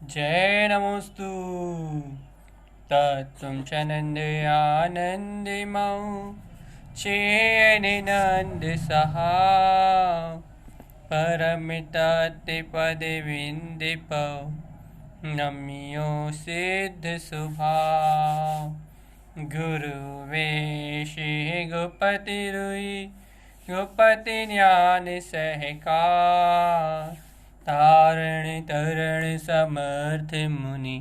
जय नमोस्तु तत्त्वं च नन्दे आनन्दिमौ चेनिनन्दसहा परमितत्पदविन्दिपौ नम्यो सिद्धस्वभाव गुरुवेशी गोपतिरुई गोपति ज्ञान सहकार तारण तरण समर्थ मुनि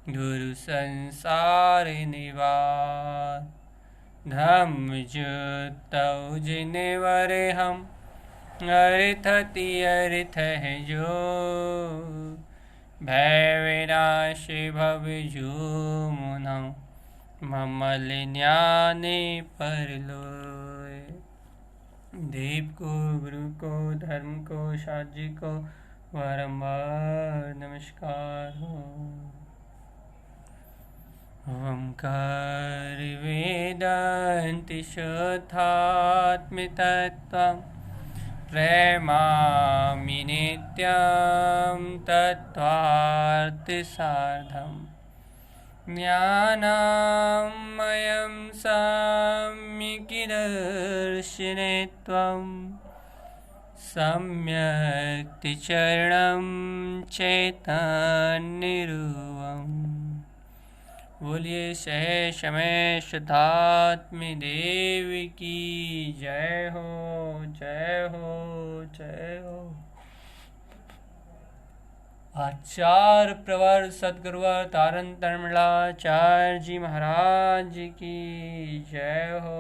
गुरु संसार निवार धम्म जुतौ जिनवर हम अर्थ है जो भय विनाश भव जो मुनौ ममल ज्ञाने परलोय। देव को, गुरु को, धर्म को, शास्त्री को बारंबार नमस्कार हो। ओंकार वेदांति शुद्धात्म तत्त्वं प्रेमामि नित्यं तत्त्वार्थ सार्धम् ज्ञानामयं सम्यक्दर्शिने त्वं सम्यक् चरणं चैतन्यरूपम्। बोलिए शेष में शुद्धात्म देव की जय हो, जय हो, जय हो। आचार्य प्रवर सद्गुरुवर तारण तरणमलाचार्य जी महाराज की जय हो,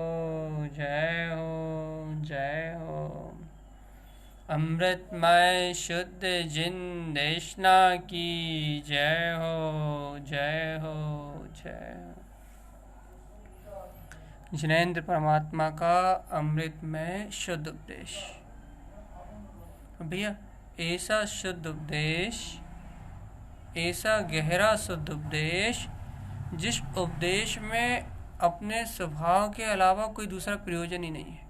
जय हो, जय हो। अमृतमय शुद्ध जिन देशना की जय हो, जय हो, जय हो। जिनेंद्र परमात्मा का अमृतमय शुद्ध उपदेश। भैया ऐसा शुद्ध उपदेश, ऐसा गहरा शुद्ध उपदेश जिस उपदेश में अपने स्वभाव के अलावा कोई दूसरा प्रयोजन ही नहीं है।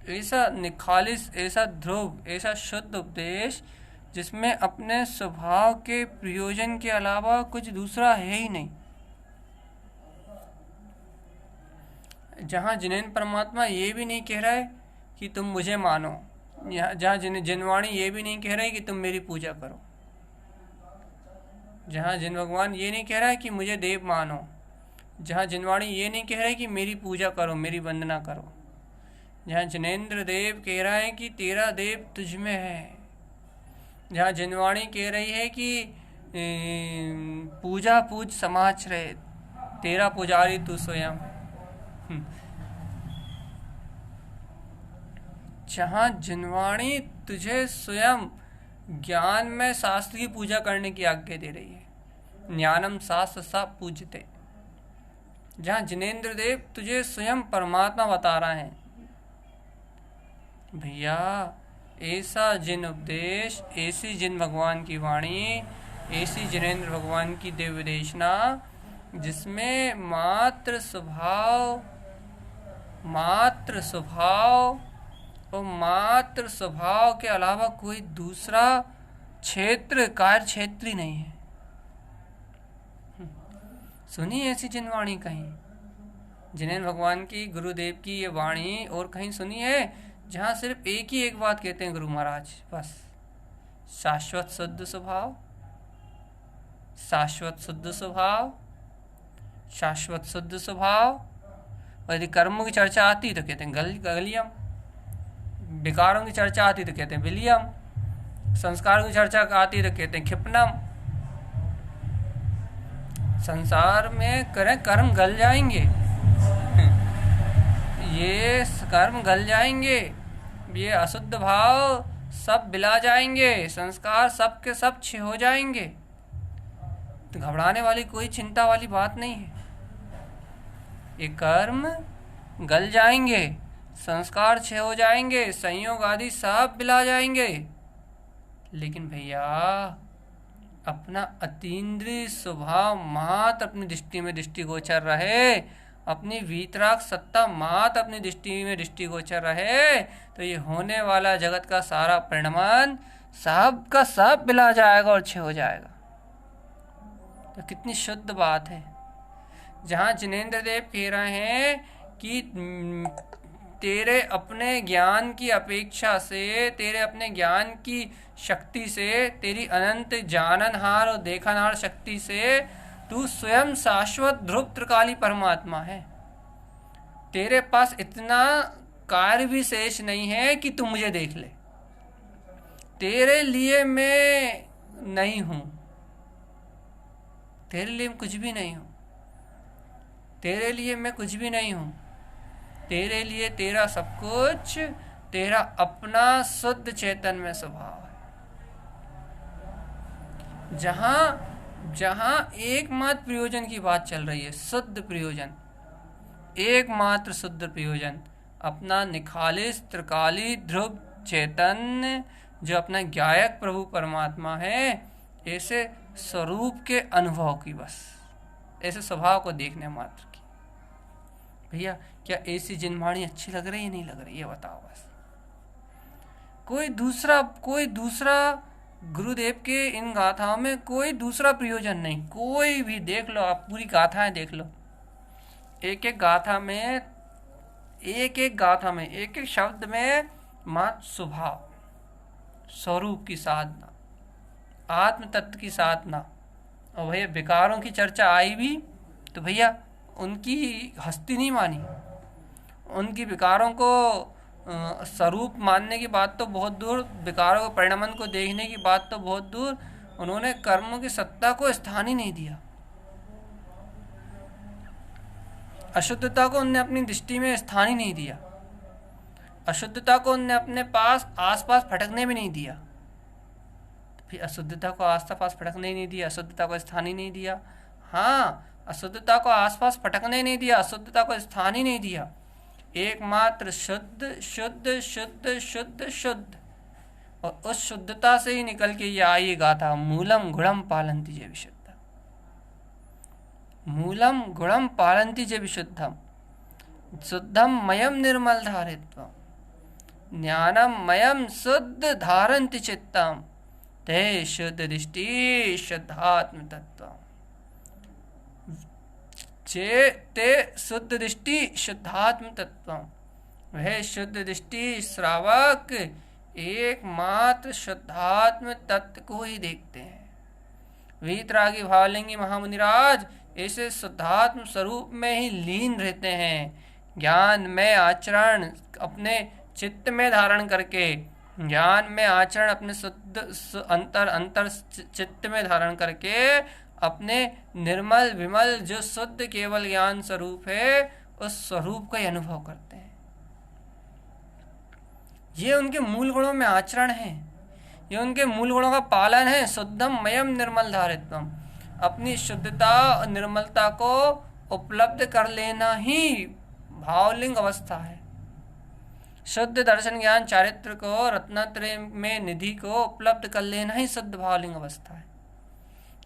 ऐसा निखालिस, ऐसा ध्रुव, ऐसा शुद्ध उपदेश जिसमें अपने स्वभाव के प्रयोजन के अलावा कुछ दूसरा है ही नहीं। जहाँ जिनेंद्र परमात्मा ये भी नहीं कह रहा है कि तुम मुझे मानो, जहाँ जिनवाणी ये भी नहीं कह रहा है कि तुम मेरी पूजा करो, जहाँ जिन भगवान ये नहीं कह रहा है कि मुझे देव मानो, जहाँ जिनवाणी ये नहीं कह रहा है कि मेरी पूजा करो, मेरी वंदना करो, जहाँ जिनेंद्र देव कह रहा है कि तेरा देव तुझ में है, जहाँ जिनवाणी कह रही है कि पूजा पूज समाज रहे, तेरा पुजारी तू स्वयं, जहाँ जिनवाणी तुझे स्वयं ज्ञान में शास्त्र की पूजा करने की आज्ञा दे रही है, ज्ञानम शास्त्र सा पूजते, जहाँ जिनेंद्र देव तुझे स्वयं परमात्मा बता रहा है। भैया ऐसा जिन उपदेश, ऐसी जिन भगवान की वाणी, ऐसी जिनेंद्र भगवान की दिव्य देशना जिसमें मात्र स्वभाव के अलावा कोई दूसरा क्षेत्र, कार्य क्षेत्र ही नहीं है। सुनी ऐसी जिन वाणी कहीं, जिनेंद्र भगवान की, गुरुदेव की ये वाणी और कहीं सुनी है जहाँ सिर्फ एक ही एक बात कहते हैं गुरु महाराज, बस शाश्वत शुद्ध स्वभाव, शाश्वत शुद्ध स्वभाव, शाश्वत शुद्ध स्वभाव। और यदि कर्मों की चर्चा आती तो कहते हैं गलियम, विकारों की चर्चा आती तो कहते हैं विलियम, संस्कारों की चर्चा आती तो कहते हैं क्षिपनम। संसार में करें कर्म गल जाएंगे, ये कर्म गल जाएंगे, ये अशुद्ध भाव सब बिला जाएंगे, संस्कार सब के सब क्षय हो जाएंगे, तो घबराने वाली कोई चिंता वाली बात नहीं है। ये कर्म गल जाएंगे, संस्कार क्षय हो जाएंगे, संयोग आदि सब बिला जाएंगे, लेकिन भैया अपना अतीन्द्रिय स्वभाव मात्र अपनी दृष्टि में दृष्टिगोचर रहे, अपनी वीतराग सत्ता मात अपनी दृष्टि में दृष्टिगोचर रहे तो ये होने वाला जगत का सारा परिणमन सब का सब मिला जाएगा और छे हो जाएगा। तो कितनी शुद्ध बात है। जहाँ जिनेंद्र देव कह रहे हैं कि तेरे अपने ज्ञान की अपेक्षा से, तेरे अपने ज्ञान की शक्ति से, तेरी अनंत जाननहार और देखनहार शक्ति से तू स्वयं शाश्वत ध्रुव त्रिकाली परमात्मा है। तेरे पास इतना कार्य भी शेष नहीं है कि तू मुझे देख ले। तेरे लिए मैं नहीं हूं, तेरे लिए मैं कुछ भी नहीं हूं, तेरे लिए मैं कुछ भी नहीं हूं। तेरे लिए तेरा सब कुछ तेरा अपना शुद्ध चेतन में स्वभाव है। जहां एकमात्र प्रयोजन की बात चल रही है, शुद्ध प्रयोजन, एकमात्र शुद्ध प्रयोजन, अपना निखालिस त्रिकाली ध्रुव चेतन जो अपना गायक प्रभु परमात्मा है, ऐसे स्वरूप के अनुभव की, बस ऐसे स्वभाव को देखने मात्र की। भैया क्या ऐसी जिनवाणी अच्छी लग रही है, नहीं लग रही, ये बताओ बस। कोई दूसरा गुरुदेव के इन गाथाओं में कोई दूसरा प्रयोजन नहीं। कोई भी देख लो आप, पूरी गाथाएं देख लो, एक एक गाथा में एक एक शब्द में मात्र स्वभाव, स्वरूप की साधना, आत्म तत्व की साधना। और भैया विकारों की चर्चा आई भी तो भैया उनकी हस्ती नहीं मानी, उनकी विकारों को स्वरूप मानने की बात तो बहुत दूर, विकारों के परिणमन को देखने की बात तो बहुत दूर, उन्होंने कर्मों की सत्ता को स्थान ही नहीं दिया। अशुद्धता को उनने अपनी दृष्टि में स्थान ही नहीं दिया। अशुद्धता को उनने अपने पास आसपास फटकने भी नहीं दिया। फिर अशुद्धता को आसपास फटकने ही नहीं दिया, अशुद्धता को स्थान ही नहीं दिया। हाँ, अशुद्धता को आसपास फटकने नहीं दिया, अशुद्धता को स्थान ही नहीं दिया। एकमात्र शुद्ध शुद्ध शुद्ध शुद्ध शुद्ध, और उस शुद्धता से ही निकल के ये आई गाथा, मूलम गुणम पालन्ति जे विशुद्धम, मूलम गुणम पालन्ति जे विशुद्धम, शुद्धम मयम निर्मल धारित्वम, ज्ञानम मयम शुद्ध धारन्ति चित्तम, ते शुद्ध दृष्टि शुद्धात्म तत्वम। जे ते शुद्ध दृष्टि शुद्धात्म तत्व, वह शुद्ध दृष्टि श्रावक एकमात्र शुद्धात्म तत्व को ही देखते हैं। वीतरागी भावलिंगी महामुनिराज ऐसे शुद्धात्म स्वरूप में ही लीन रहते हैं। ज्ञान में आचरण अपने चित्त में धारण करके, ज्ञान में आचरण अपने शुद्ध अंतर चित्त में धारण करके अपने निर्मल विमल जो शुद्ध केवल ज्ञान स्वरूप है, उस स्वरूप का ही अनुभव करते हैं। ये उनके मूल गुणों में आचरण है, ये उनके मूल गुणों का पालन है। शुद्धम मयम निर्मल धारित्वम, अपनी शुद्धता और निर्मलता को उपलब्ध कर लेना ही भावलिंग अवस्था है। शुद्ध दर्शन ज्ञान चारित्र को रत्नत्रय में निधि को उपलब्ध कर लेना ही शुद्ध भावलिंग अवस्था है।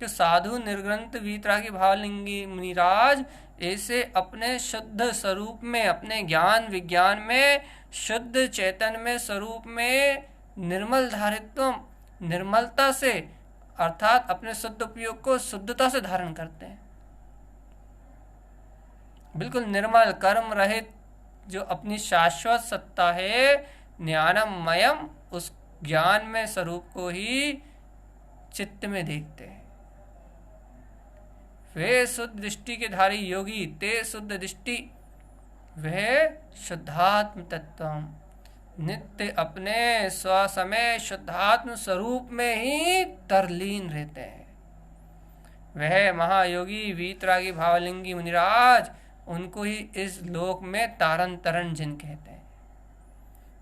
जो साधु निर्ग्रंथ वीतरागी भावलिंगी मुनिराज ऐसे अपने शुद्ध स्वरूप में, अपने ज्ञान विज्ञान में, शुद्ध चैतन्य में, स्वरूप में निर्मल धारित्व, निर्मलता से अर्थात अपने शुद्ध उपयोग को शुद्धता से धारण करते हैं। बिल्कुल निर्मल कर्म रहित जो अपनी शाश्वत सत्ता है, ज्ञानमयम, उस ज्ञान में स्वरूप को ही चित्त में देखते हैं। वे शुद्ध दृष्टि के धारी योगी ते शुद्ध दृष्टि, वह शुद्धात्म तत्व नित्य अपने स्वसमय शुद्धात्म स्वरूप में ही तरलीन रहते हैं। वह महायोगी वीतरागी भावलिंगी मुनिराज, उनको ही इस लोक में तारन तरन जिन कहते हैं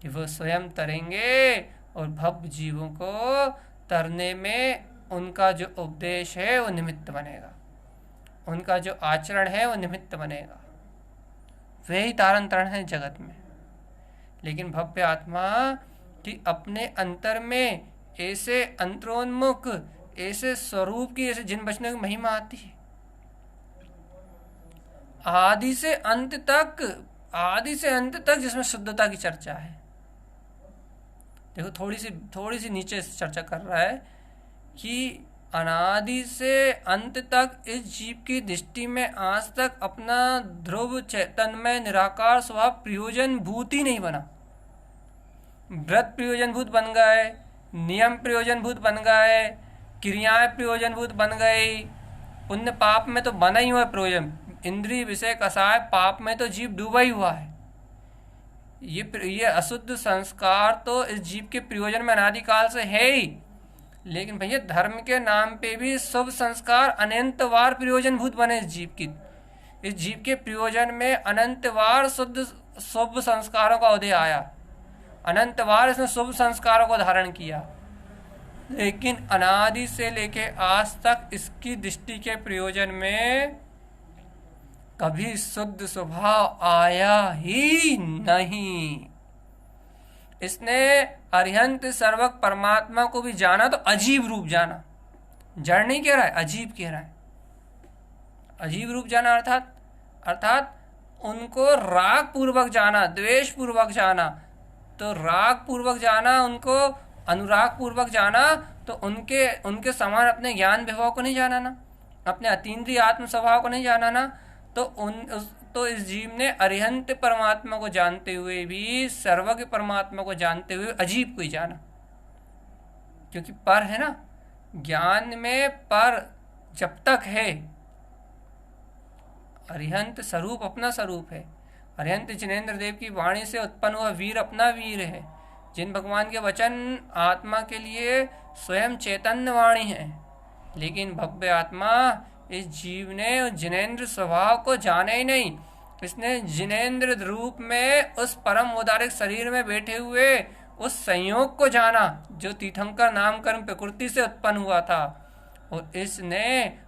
कि वो स्वयं तरेंगे और भव जीवों को तरने में उनका जो उपदेश है वो निमित्त बनेगा, उनका जो आचरण है वो निमित्त बनेगा। वे ही तारन तरण है जगत में। लेकिन भव्य आत्मा की अपने अंतर में ऐसे अंतरोन्मुख, ऐसे स्वरूप की, ऐसे जिन बचने की महिमा आती है। आदि से अंत तक, आदि से अंत तक जिसमें शुद्धता की चर्चा है। देखो थोड़ी सी नीचे चर्चा कर रहा है कि अनादि से अंत तक इस जीव की दृष्टि में आज तक अपना ध्रुव चैतन्य निराकार स्वभाव प्रयोजन भूत ही नहीं बना। व्रत प्रयोजन भूत बन गए, नियम प्रयोजन भूत बन गए, क्रियाएं प्रयोजन भूत बन गई, पुण्य पाप में तो बना ही हुआ है प्रयोजन। इंद्रिय विषय कसाय पाप में तो जीव डूबा ही हुआ है। ये अशुद्ध संस्कार तो इस जीव के प्रयोजन में अनादिकाल से है ही। लेकिन भैया धर्म के नाम पे भी शुभ संस्कार अनंतवार प्रयोजनभूत बने इस जीव के प्रयोजन में अनंतवार शुभ संस्कारों का उदय आया, अनंतवार इसने शुभ संस्कारों को धारण किया। लेकिन अनादि से लेके आज तक इसकी दृष्टि के प्रयोजन में कभी शुद्ध स्वभाव आया ही नहीं। इसने अरिहंत सर्वक परमात्मा को भी जाना तो अजीब रूप जाना, जड़ नहीं कह रहा है, अजीब कह रहा है। अजीब रूप जाना अर्थात उनको राग पूर्वक जाना, द्वेष पूर्वक जाना। तो राग पूर्वक जाना, उनको अनुराग पूर्वक जाना, तो उनके समान अपने ज्ञान विभव को नहीं जाना ना, अपने अतीन्द्रिय आत्म स्वभाव को नहीं जाना ना। तो इस जीव ने अरिहंत परमात्मा को जानते हुए भी, सर्वज्ञ परमात्मा को जानते हुए अजीब को ही जाना। क्योंकि पर है ना, ज्ञान में पर जब तक है, अरिहंत स्वरूप अपना स्वरूप है। अरिहंत जिनेन्द्र देव की वाणी से उत्पन्न हुआ वीर अपना वीर है। जिन भगवान के वचन आत्मा के लिए स्वयं चैतन्य वाणी है। लेकिन भव्य आत्मा इस जीव ने जिनेन्द्र स्वभाव को जाने ही नहीं। इसने जिनेन्द्र रूप में उस परम उदारिक शरीर में बैठे हुए उस संयोग को जाना जो तीर्थंकर नाम कर्म प्रकृति से उत्पन्न हुआ था। और इसने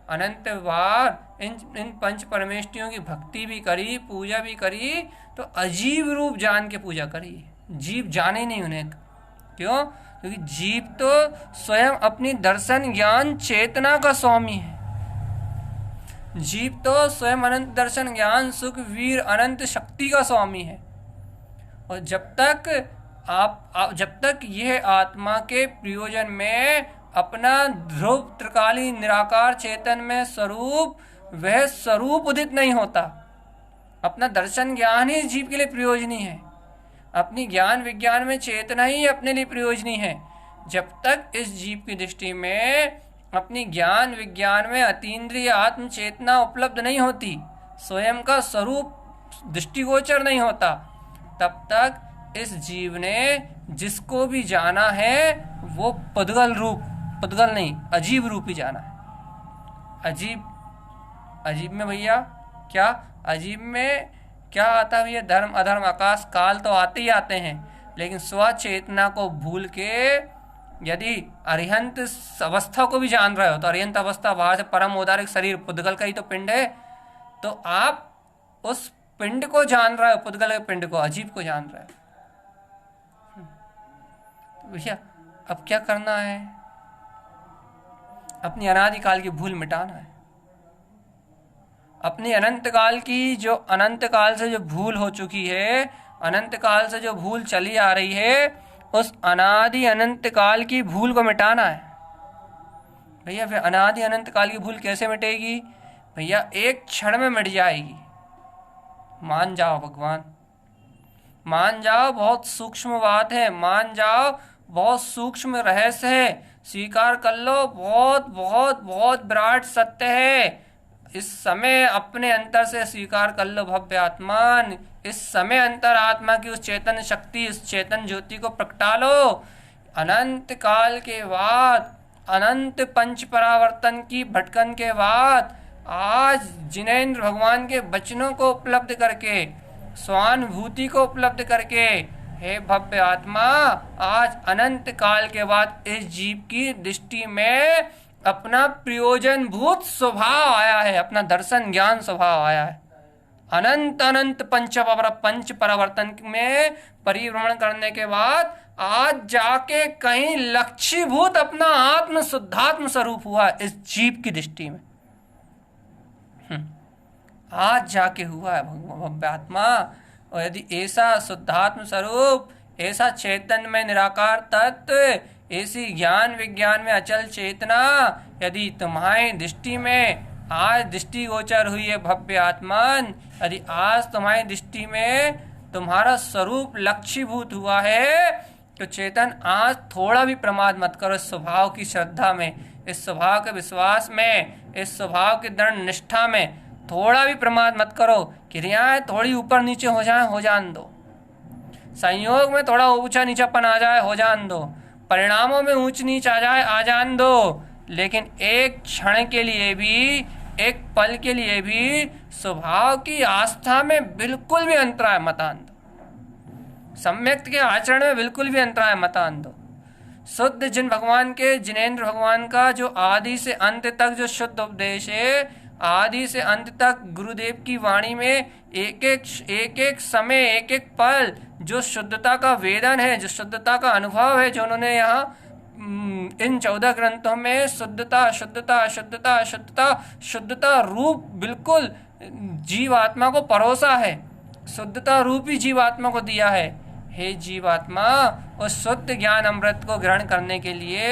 अनंत बार इन पंच परमेष्टियों की भक्ति भी करी, पूजा भी करी, तो अजीब रूप जान के पूजा करी। जीव जाने नहीं उन्हें। क्यों? क्योंकि जीव तो स्वयं अपनी दर्शन ज्ञान चेतना का स्वामी है। जीव तो स्वयं अनंत दर्शन ज्ञान सुख वीर अनंत शक्ति का स्वामी है। और जब तक यह आत्मा के प्रयोजन में अपना ध्रुव त्रिकालीन निराकार चेतन में स्वरूप, वह स्वरूप उदित नहीं होता। अपना दर्शन ज्ञान ही जीव के लिए प्रयोजनी है। अपनी ज्ञान विज्ञान में चेतना ही अपने लिए प्रयोजनी है। जब तक इस जीव की दृष्टि में अपनी ज्ञान विज्ञान में अतीन्द्रिय आत्म चेतना उपलब्ध नहीं होती, स्वयं का स्वरूप दृष्टिगोचर नहीं होता, तब तक इस जीव ने जिसको भी जाना है वो पुद्गल नहीं, अजीब रूप ही जाना है। अजीब में भैया क्या, अजीब में क्या आता है भैया? धर्म अधर्म आकाश काल तो आते ही आते हैं। लेकिन स्वचेतना को भूल के यदि अरिहंत अवस्था को भी जान रहे हो, तो अरिहंत अवस्था बाहर से परम उदारिक शरीर पुद्गल का ही तो पिंड है, तो आप उस पिंड को जान रहे हो, पुद्गल के पिंड को, अजीब को जान रहे हो। भैया अब क्या करना है? अपनी अनादिकाल की भूल मिटाना है। अपनी अनंत काल की जो अनंत काल से जो भूल हो चुकी है, अनंत काल से जो भूल चली आ रही है, उस अनादि अनंत काल की भूल को मिटाना है। भैया फिर अनादि अनंत काल की भूल कैसे मिटेगी? भैया एक क्षण में मिट जाएगी। मान जाओ भगवान, मान जाओ, बहुत सूक्ष्म बात है, मान जाओ, बहुत सूक्ष्म रहस्य है, स्वीकार कर लो, बहुत बहुत बहुत विराट सत्य है। इस समय अपने अंतर से स्वीकार कर लो भव्य आत्मान, इस समय अंतर आत्मा की उस चेतन शक्ति, उस चेतन ज्योति को प्रगटा लो। अनंत काल के बाद, अनंत पंच परावर्तन की भटकन के बाद, आज जिनेन्द्र भगवान के वचनों को उपलब्ध करके, स्वानुभूति को उपलब्ध करके, हे भव्य आत्मा, आज अनंत काल के बाद इस जीव की दृष्टि में अपना प्रयोजन भूत स्वभाव आया है, अपना दर्शन ज्ञान स्वभाव आया है। अनंत अनंत पंच परावर्तन में परिभ्रमण करने के बाद आज जाके कहीं लक्ष्यभूत अपना आत्म शुद्धात्म स्वरूप हुआ इस जीव की दृष्टि में। आज जाके हुआ है भव्य आत्मा। और यदि ऐसा शुद्धात्म स्वरूप, ऐसा चैतन्य में निराकार तत्व, ऐसी ज्ञान विज्ञान में अचल चेतना यदि तुम्हारी दृष्टि में आज दृष्टि गोचर हुई है भव्य आत्मन, यदि आज तुम्हारी दृष्टि में तुम्हारा स्वरूप लक्ष्यभूत हुआ है, तो चेतन आज थोड़ा भी प्रमाद मत करो इस स्वभाव की श्रद्धा में, इस स्वभाव के विश्वास में, इस स्वभाव की दृढ़ निष्ठा में थोड़ा भी प्रमाद मत करो। क्रियाएं थोड़ी ऊपर नीचे हो जाए, हो जान दो। संयोग में थोड़ा ऊंचा नीचापन आ जाए, हो जान दो। परिणामों में ऊंच नीच आ जाए, आ जान दो। लेकिन एक क्षण के लिए भी, एक पल के लिए भी स्वभाव की आस्था में बिल्कुल भी अंतराय मत आन दो। सम्यक के आचरण में बिल्कुल भी अंतराय मत आन दो। शुद्ध जिन भगवान के, जिनेंद्र भगवान का जो आदि से अंत तक जो शुद्ध उपदेश है, आदि से अंत तक गुरुदेव की वाणी में एक एक समय, एक एक पल जो शुद्धता का वेदन है, जो शुद्धता का अनुभव है, जो उन्होंने यहाँ इन 14 ग्रंथों में शुद्धता शुद्धता शुद्धता शुद्धता शुद्धता रूप बिल्कुल जीवात्मा को परोसा है, शुद्धता रूप ही जीवात्मा को दिया है। हे जीवात्मा, उस शुद्ध ज्ञान अमृत को ग्रहण करने के लिए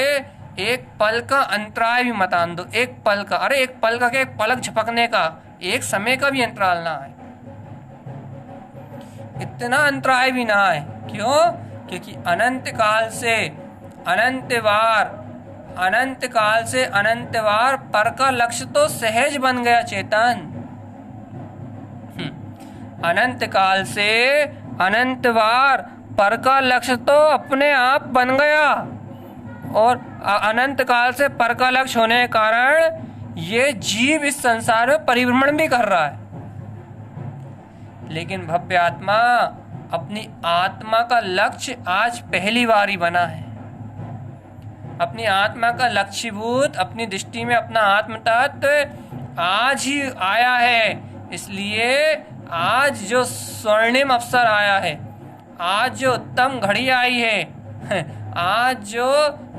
एक पल का अंतराय भी मत आन दो। एक पल का, अरे एक पल का क्या, एक पलक झपकने का, एक समय का भी अंतराल ना आए, इतना अंतराय भी ना आए। क्यों? क्योंकि अनंत काल से अनंत वार पर का लक्ष्य तो सहज बन गया चेतन। अनंत काल से अनंत वार पर का लक्ष्य तो अपने आप बन गया, और अनंत काल से पर का लक्ष्य होने के कारण ये जीव इस संसार में परिभ्रमण भी कर रहा है। लेकिन भव्य आत्मा अपनी आत्मा का लक्ष्य आज पहली बार ही बना है। अपनी आत्मा का लक्ष्यभूत, अपनी दृष्टि में अपना आत्म तत्व आज ही आया है। इसलिए आज जो स्वर्णिम अवसर आया है, आज जो उत्तम घड़ी आई है, आज जो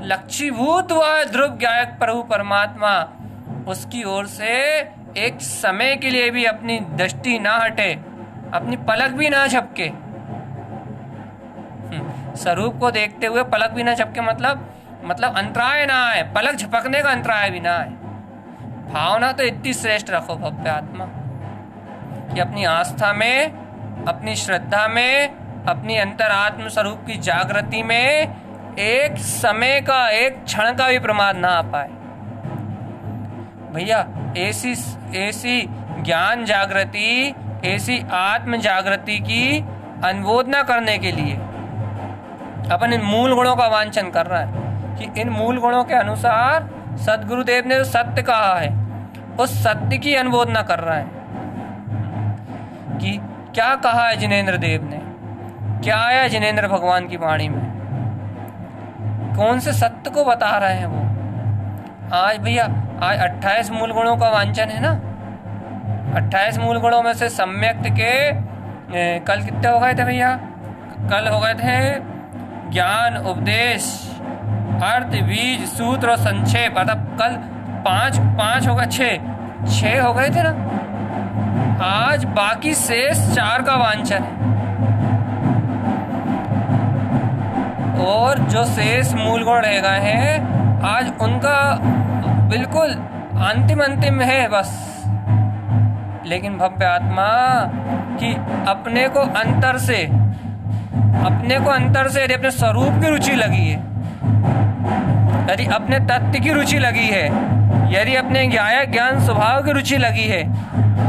लक्ष्यभूत हुआ है ध्रुव गायक प्रभु परमात्मा, उसकी ओर से एक समय के लिए भी अपनी दृष्टि ना हटे, अपनी पलक भी ना झपके। स्वरूप को देखते हुए पलक भी ना झपके, मतलब अंतराय ना आए, पलक झपकने का अंतराय भी ना आए। भावना तो इतनी श्रेष्ठ रखो भव्य आत्मा कि अपनी आस्था में, अपनी श्रद्धा में, अपनी अंतरात्म स्वरूप की जागृति में एक समय का, एक क्षण का भी प्रमाद ना आ पाए। भैया ऐसी ज्ञान जागृति, ऐसी आत्म जागृति की अनुमोदना करने के लिए अपन इन मूल गुणों का वांछन कर रहा है कि इन मूल गुणों के अनुसार सदगुरुदेव ने जो सत्य कहा है, उस सत्य की अनुमोदना कर रहा है। कि क्या कहा है जिनेंद्र देव ने, क्या आया जिनेंद्र भगवान की वाणी में, कौन से सत्य को बता रहे हैं वो। आज भैया, आज 28 मूल गुणों का वांछन है ना। 28 मूल गुणों में से सम्यक के कल कितने हो गए थे भैया? कल हो गए थे ज्ञान, उपदेश, अर्थ, बीज, सूत्र और संक्षेप, अर्थात कल पांच हो गए, 6 हो गए थे ना। आज बाकी शेष 4 का वांछन है, और जो शेष मूल गुण रह गए हैं आज उनका बिल्कुल अंतिम है बस। लेकिन भव्य आत्मा कि अपने को अंतर से यदि अपने स्वरूप की रुचि लगी है, यदि अपने तत्व की रुचि लगी है, यदि अपने ज्ञान स्वभाव की रुचि लगी है,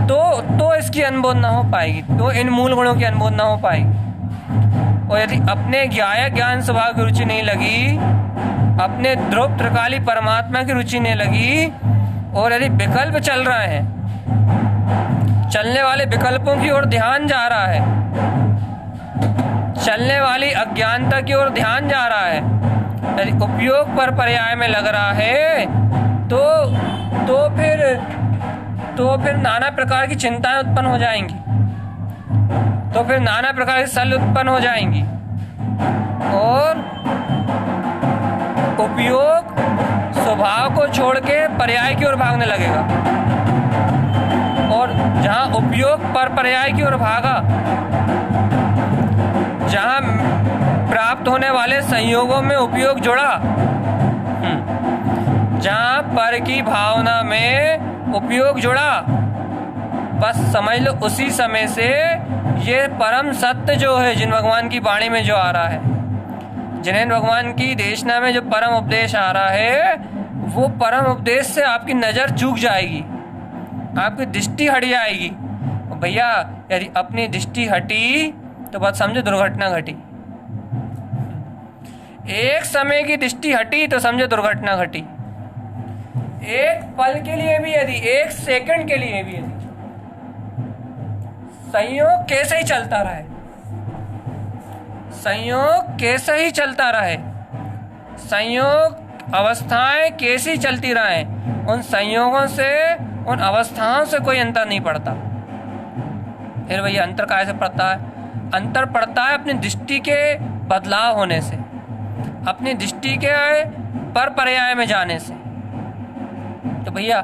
तो इसकी अनुभव ना हो पाएगी, तो इन मूल गुणों की अनुभव ना हो पाएगी। और यदि अपने ज्ञान स्वभाव की रुचि नहीं लगी, अपने ध्रुव त्रिकाली परमात्मा की रुचि नहीं लगी, और यदि विकल्प चल रहे हैं, चलने वाले विकल्पों की ओर ध्यान जा रहा है, चलने वाली अज्ञानता की ओर ध्यान जा रहा है, यदि उपयोग पर पर्याय में लग रहा है, तो फिर नाना प्रकार की चिंताएं उत्पन्न हो जाएंगी, तो फिर नाना प्रकार की सल उत्पन्न हो जाएंगी, और उपयोग स्वभाव को छोड़ के पर्याय की ओर भागने लगेगा। और जहाँ उपयोग पर पर्याय की ओर भागा, जहाँ प्राप्त होने वाले संयोगों में उपयोग जुड़ा, जहाँ पर की भावना में उपयोग जुड़ा, बस समझ लो उसी समय से ये परम सत्य जो है, जिन भगवान की वाणी में जो आ रहा है, जिन्हें भगवान की देशना में जो परम उपदेश आ रहा है, वो परम उपदेश से आपकी नज़र चूक जाएगी, आपकी दृष्टि हट जाएगी। भैया यदि अपनी दृष्टि हटी तो बस समझो दुर्घटना घटी। एक समय की दृष्टि हटी तो समझो दुर्घटना घटी। एक पल के लिए भी यदि, एक सेकंड के लिए भी यदि संयोग कैसे ही चलता रहे, संयोग कैसे ही चलता रहे, संयोग अवस्थाएं कैसी चलती रहें, उन संयोगों से, उन अवस्थाओं से कोई अंतर नहीं पड़ता। फिर भैया अंतर कैसे पड़ता है? अंतर पड़ता है अपनी दृष्टि के बदलाव होने से, अपनी दृष्टि के पर पर्याय में जाने से। तो भैया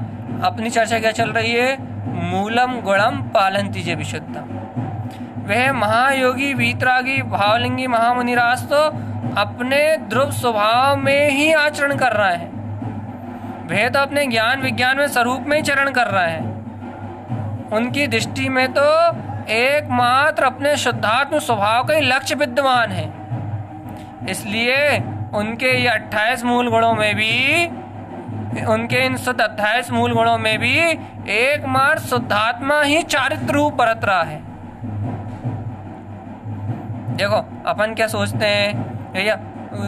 अपनी चर्चा क्या चल रही है? मूलम गुणम पालंती च विशुद्धम। वह महायोगी वीतरागी भावलिंगी महामुनिराज तो अपने ध्रुव स्वभाव में ही आचरण कर रहे हैं। वह तो अपने ज्ञान विज्ञान में स्वरूप में ही चरण कर रहे हैं। उनकी दृष्टि में तो एकमात्र अपने शुद्धात्म स्वभाव का ही लक्ष्य विद्यमान है। इसलिए उनके ये 28 मूल गुणों में भी, उनके इन 28 मूल गुणों में भी एकमात्र शुद्धात्मा ही चारित्र रूप बरत रहा है। देखो अपन क्या सोचते हैं भैया,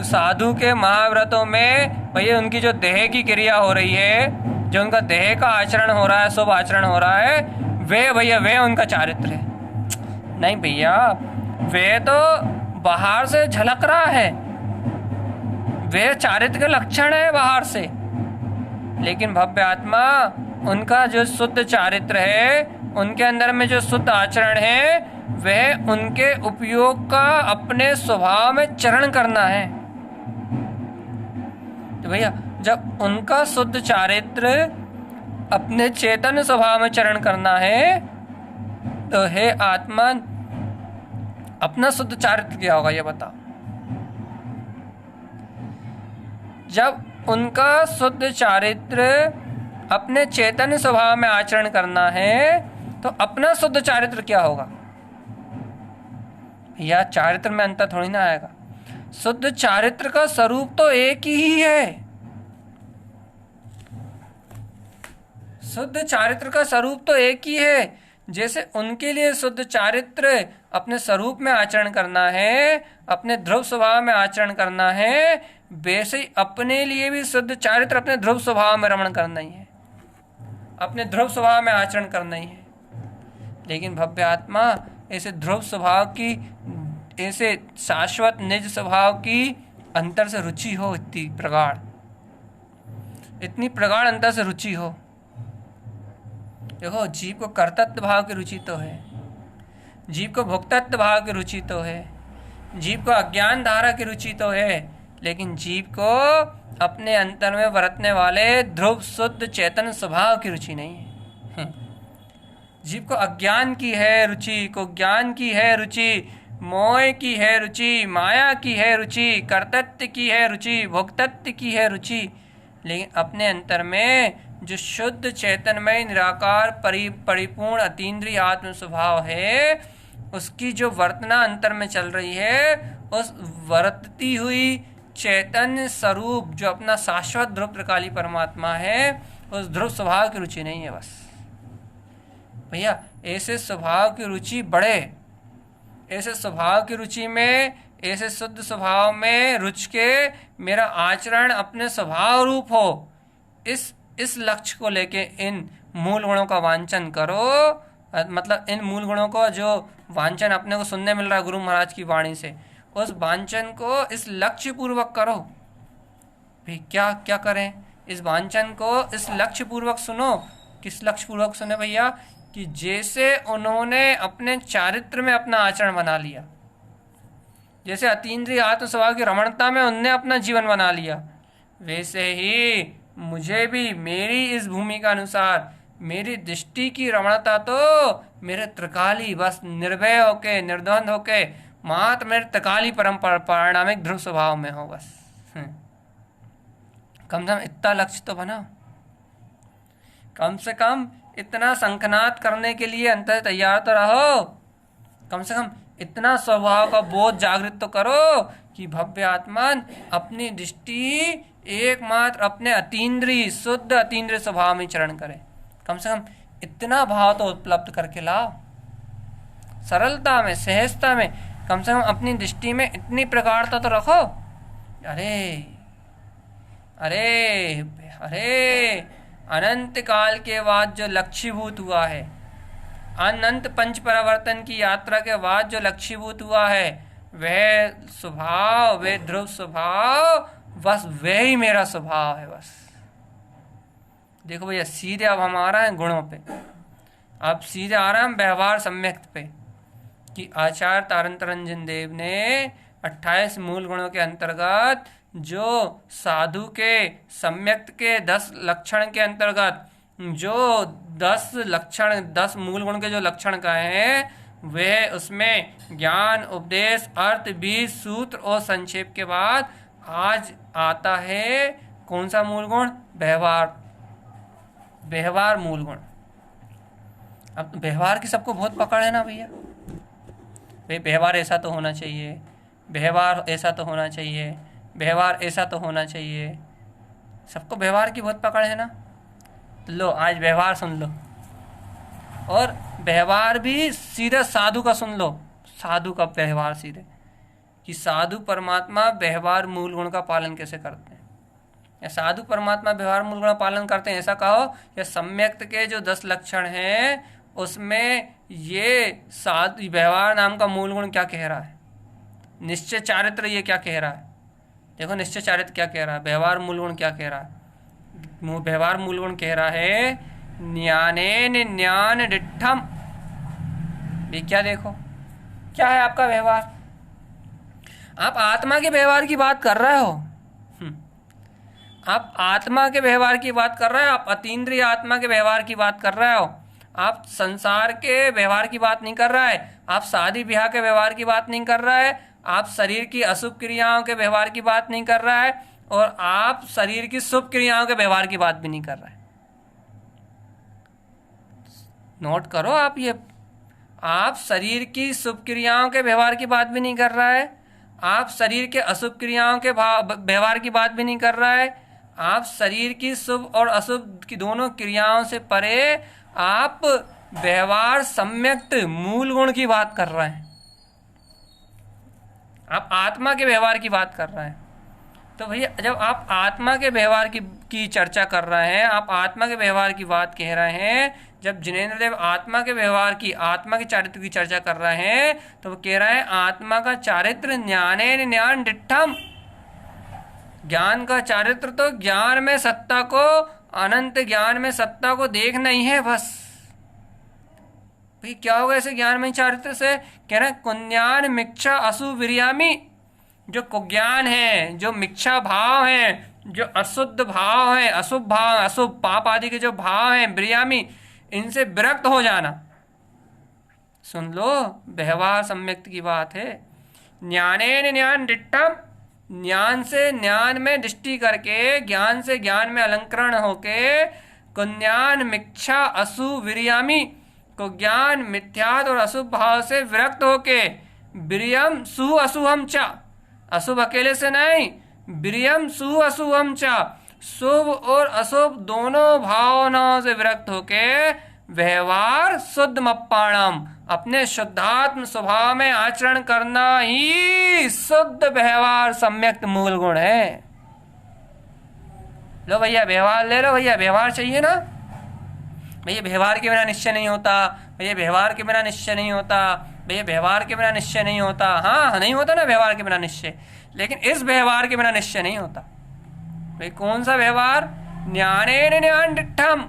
साधु के महाव्रतों में भैया उनकी जो देह की क्रिया हो रही है, जो उनका देह का आचरण हो रहा है, शुभ आचरण हो रहा है, वे भैया वे उनका चारित्र है। नहीं भैया, वे तो बाहर से झलक रहा है, वे चारित्र के लक्षण है बाहर से, लेकिन भव्य आत्मा उनका जो शुद्ध चारित्र है, उनके अंदर में जो शुद्ध आचरण है, वह उनके उपयोग का अपने स्वभाव में चरण करना है। तो भैया जब उनका शुद्ध चारित्र अपने चेतन स्वभाव में चरण करना है, तो हे आत्मा अपना शुद्ध चारित्र क्या होगा ये बताओ। जब उनका शुद्ध चारित्र अपने चेतन स्वभाव में आचरण करना है, तो अपना शुद्ध चारित्र क्या होगा? या चारित्र में अंतर थोड़ी ना आएगा। शुद्ध चारित्र का स्वरूप तो एक ही है। शुद्ध चारित्र का स्वरूप तो एक ही है। जैसे उनके लिए शुद्ध चारित्र अपने स्वरूप में आचरण करना है, अपने ध्रुव स्वभाव में आचरण करना है, वैसे ही अपने लिए भी शुद्ध चारित्र अपने ध्रुव स्वभाव में रमण करना ही है, अपने ध्रुव स्वभाव में आचरण करना ही है। लेकिन भव्य आत्मा ऐसे ध्रुव स्वभाव की, ऐसे शाश्वत निज स्वभाव की अंतर से रुचि हो, इतनी प्रगाढ़ अंतर से रुचि हो। देखो जीव को कर्तृत्व भाव की रुचि तो है, जीव को भोक्तृत्व भाव की रुचि तो है, जीव को अज्ञान धारा की रुचि तो है, लेकिन जीव को अपने अंतर में बरतने वाले ध्रुव शुद्ध चेतन स्वभाव की रुचि नहीं है। जीव को अज्ञान की है रुचि, को ज्ञान की है रुचि, मोह की है रुचि, माया की है रुचि, कर्तृत्व की है रुचि, भोक्तृत्व की है रुचि, लेकिन अपने अंतर में जो शुद्ध चैतन्यमय निराकार परिपूर्ण अतीन्द्रिय आत्म स्वभाव है, उसकी जो वर्तना अंतर में चल रही है, उस वर्तती हुई चैतन्य स्वरूप जो अपना शाश्वत ध्रुव त्रिकाली परमात्मा है, उस ध्रुव स्वभाव की रुचि नहीं है। बस भैया ऐसे स्वभाव की रुचि बढ़े, ऐसे स्वभाव की रुचि में, ऐसे शुद्ध स्वभाव में रुच के मेरा आचरण अपने स्वभाव रूप हो, इस लक्ष्य को लेके इन मूल गुणों का वांछन करो। मतलब इन मूल गुणों को जो वांछन अपने को सुनने मिल रहा है गुरु महाराज की वाणी से, उस वांछन को इस लक्ष्य पूर्वक करो। भाई क्या क्या करें? इस वांछन को इस लक्ष्य पूर्वक सुनो। किस लक्ष्य पूर्वक सुने भैया? कि जैसे उन्होंने अपने चारित्र में अपना आचरण बना लिया, जैसे अतीन्द्रिय आत्म स्वभाव की रमणता में उनने अपना जीवन बना लिया, वैसे ही मुझे भी मेरी इस भूमि का अनुसार मेरी दृष्टि की रमणता तो मेरे त्रिकाली बस निर्भय होके निर्द्वंद होके मात्र मेरे त्रिकाली परम पारणामिक ध्रुव स्वभाव में हो बस। कम से कम इतना लक्ष्य तो बनाओ, कम से कम इतना शंखनाद करने के लिए अंतर तैयार तो रहो, कम से कम इतना स्वभाव का बोध जागृत तो करो कि भव्य आत्मान अपनी दृष्टि एकमात्र अपने अतीन्द्रिय शुद्ध अतीन्द्रिय स्वभाव में चरण करे। कम से कम इतना भाव तो उपलब्ध करके लाओ, सरलता में सहजता में कम से कम अपनी दृष्टि में इतनी प्रगाढ़ता तो रखो। अरे अरे अरे अनंत काल के बाद जो लक्ष्यभूत हुआ है, अनंत पंच परिवर्तन की यात्रा के बाद जो लक्ष्यभूत हुआ है, वह स्वभाव, वह ध्रुव स्वभाव, बस वह ही मेरा स्वभाव है। बस देखो भैया, सीधे अब हम आ रहे हैं गुणों पे, अब सीधे आ रहे हैं हम व्यवहार सम्यक्त पे कि आचार्य तारंत रंजन देव ने 28 मूल गुणों के अंतर्गत जो साधु के सम्यक्त के 10 लक्षण के अंतर्गत जो 10 लक्षण 10 मूल गुण के जो लक्षण का है, वह उसमें ज्ञान उपदेश अर्थ बीज सूत्र और संक्षेप के बाद आज आता है कौन सा मूल गुण? व्यवहार। व्यवहार मूल गुण। अब व्यवहार की सबको बहुत पकड़ है ना भैया, भाई व्यवहार ऐसा तो होना चाहिए, व्यवहार ऐसा तो होना चाहिए, व्यवहार ऐसा तो होना चाहिए, सबको व्यवहार की बहुत पकड़ है ना। तो लो आज व्यवहार सुन लो, और व्यवहार भी सीधे साधु का सुन लो, साधु का व्यवहार सीधे, कि साधु परमात्मा व्यवहार मूल गुण का पालन कैसे करते हैं, या साधु परमात्मा व्यवहार मूल गुण का पालन करते हैं ऐसा कहो, या सम्यक्त के जो 10 लक्षण हैं उसमें ये साधु व्यवहार नाम का मूल गुण क्या कह रहा है, निश्चय चारित्र ये क्या कह रहा है। देखो निश्चय चारित्र क्या कह रहा है, व्यवहार मूल गुण क्या कह रहा है। व्यवहार मूल गुण कह रहा है ज्ञानेन ज्ञान डिठम। ये क्या, देखो क्या है आपका व्यवहार, आप आत्मा के व्यवहार की बात कर रहे हो, आप आत्मा के व्यवहार की बात कर रहे हो, आप अतीन्द्रिय आत्मा के व्यवहार की बात कर रहे हो, आप संसार के व्यवहार की बात नहीं कर रहा है, आप शादी ब्याह के व्यवहार की बात नहीं कर रहा है, आप शरीर की अशुभ क्रियाओं के व्यवहार की बात नहीं कर रहा है, और आप शरीर की शुभ क्रियाओं के व्यवहार की बात भी नहीं कर रहा है। नोट करो आप ये, आप शरीर की शुभ क्रियाओं के व्यवहार की बात भी नहीं कर रहा है, आप शरीर के अशुभ क्रियाओं के व्यवहार की बात भी नहीं कर रहा है, आप शरीर की शुभ और अशुभ की दोनों क्रियाओं से परे आप व्यवहार सम्यक्त मूल गुण की बात कर रहे हैं, आप आत्मा के व्यवहार की बात कर रहे हैं। तो भैया जब आप आत्मा के व्यवहार की चर्चा कर रहे हैं, आप आत्मा के व्यवहार की बात कह रहे हैं, जब जिनेंद्र देव आत्मा के व्यवहार की, आत्मा के चारित्र की चर्चा कर रहे हैं, तो वो कह रहे हैं आत्मा का चारित्र ज्ञानेन ज्ञान डिठम। ज्ञान का चारित्र तो ज्ञान में सत्ता को, अनंत ज्ञान में सत्ता को देखना ही है बस। भाई क्या होगा ऐसे ज्ञान में चारित्र से? कह रहे हैं कुज्ञान मिच्छा असु विरियामी। जो कुज्ञान है, जो मिच्छा भाव है, जो अशुद्ध भाव है, अशुभ भाव, अशुभ पाप आदि के जो भाव हैं विरियामी, इनसे विरक्त हो जाना। सुन लो, व्यवहार सम्यक्त की बात है। ज्ञानेन ज्ञान डिठम, ज्ञान से ज्ञान में दृष्टि करके, ज्ञान से ज्ञान में अलंकरण होके, कुज्ञान मिच्छा असु विरियामी, को ज्ञान मिथ्यात और अशुभ भाव से विरक्त होके, विरियम सु अशुभम चा, अशुभ अकेले से नहीं, विरियम सु अशुभम चा, शुभ और अशुभ दोनों भावनाओं से विरक्त होके व्यवहार शुद्ध मप्पाणम, अपने शुद्धात्म स्वभाव में आचरण करना ही शुद्ध व्यवहार सम्यक्त मूल गुण है। लो भैया व्यवहार ले लो, भैया व्यवहार चाहिए ना भैया, व्यवहार के बिना निश्चय नहीं होता भैया, व्यवहार के बिना निश्चय नहीं होता भैया, व्यवहार के बिना निश्चय नहीं होता। हाँ नहीं होता ना व्यवहार के बिना निश्चय, लेकिन इस व्यवहार के बिना निश्चय नहीं होता। भाई कौन सा व्यवहार? ज्ञानेन ज्ञान डिठम,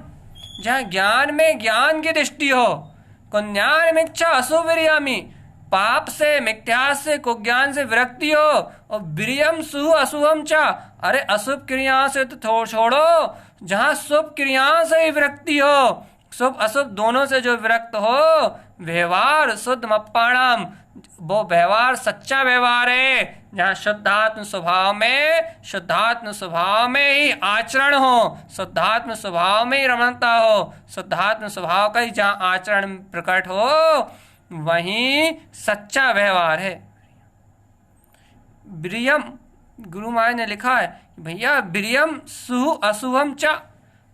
जहाँ ज्ञान में ज्ञान की दृष्टि हो, कुज्ञान मिच्छा अशुभ विरियामी, पाप से मिथ्या से कुज्ञान से विरक्ति हो, और विरियम सु अशुभम चा, अरे अशुभ क्रियाओं से तो छोड़ो, जहाँ शुभ क्रियाओं से ही विरक्ति हो, शुभ अशुभ दोनों से जो विरक्त हो, व्यवहार शुद्ध मप्पाणाम, वो व्यवहार सच्चा व्यवहार है, जहाँ शुद्धात्म स्वभाव में ही आचरण हो, शुद्धात्म स्वभाव में ही रमणता हो, शुद्धात्म स्वभाव का ही जहाँ आचरण प्रकट हो, वहीं सच्चा व्यवहार है। ब्रियम, गुरु महाराज ने लिखा है भैया, ब्रियम शुभ अशुभम च,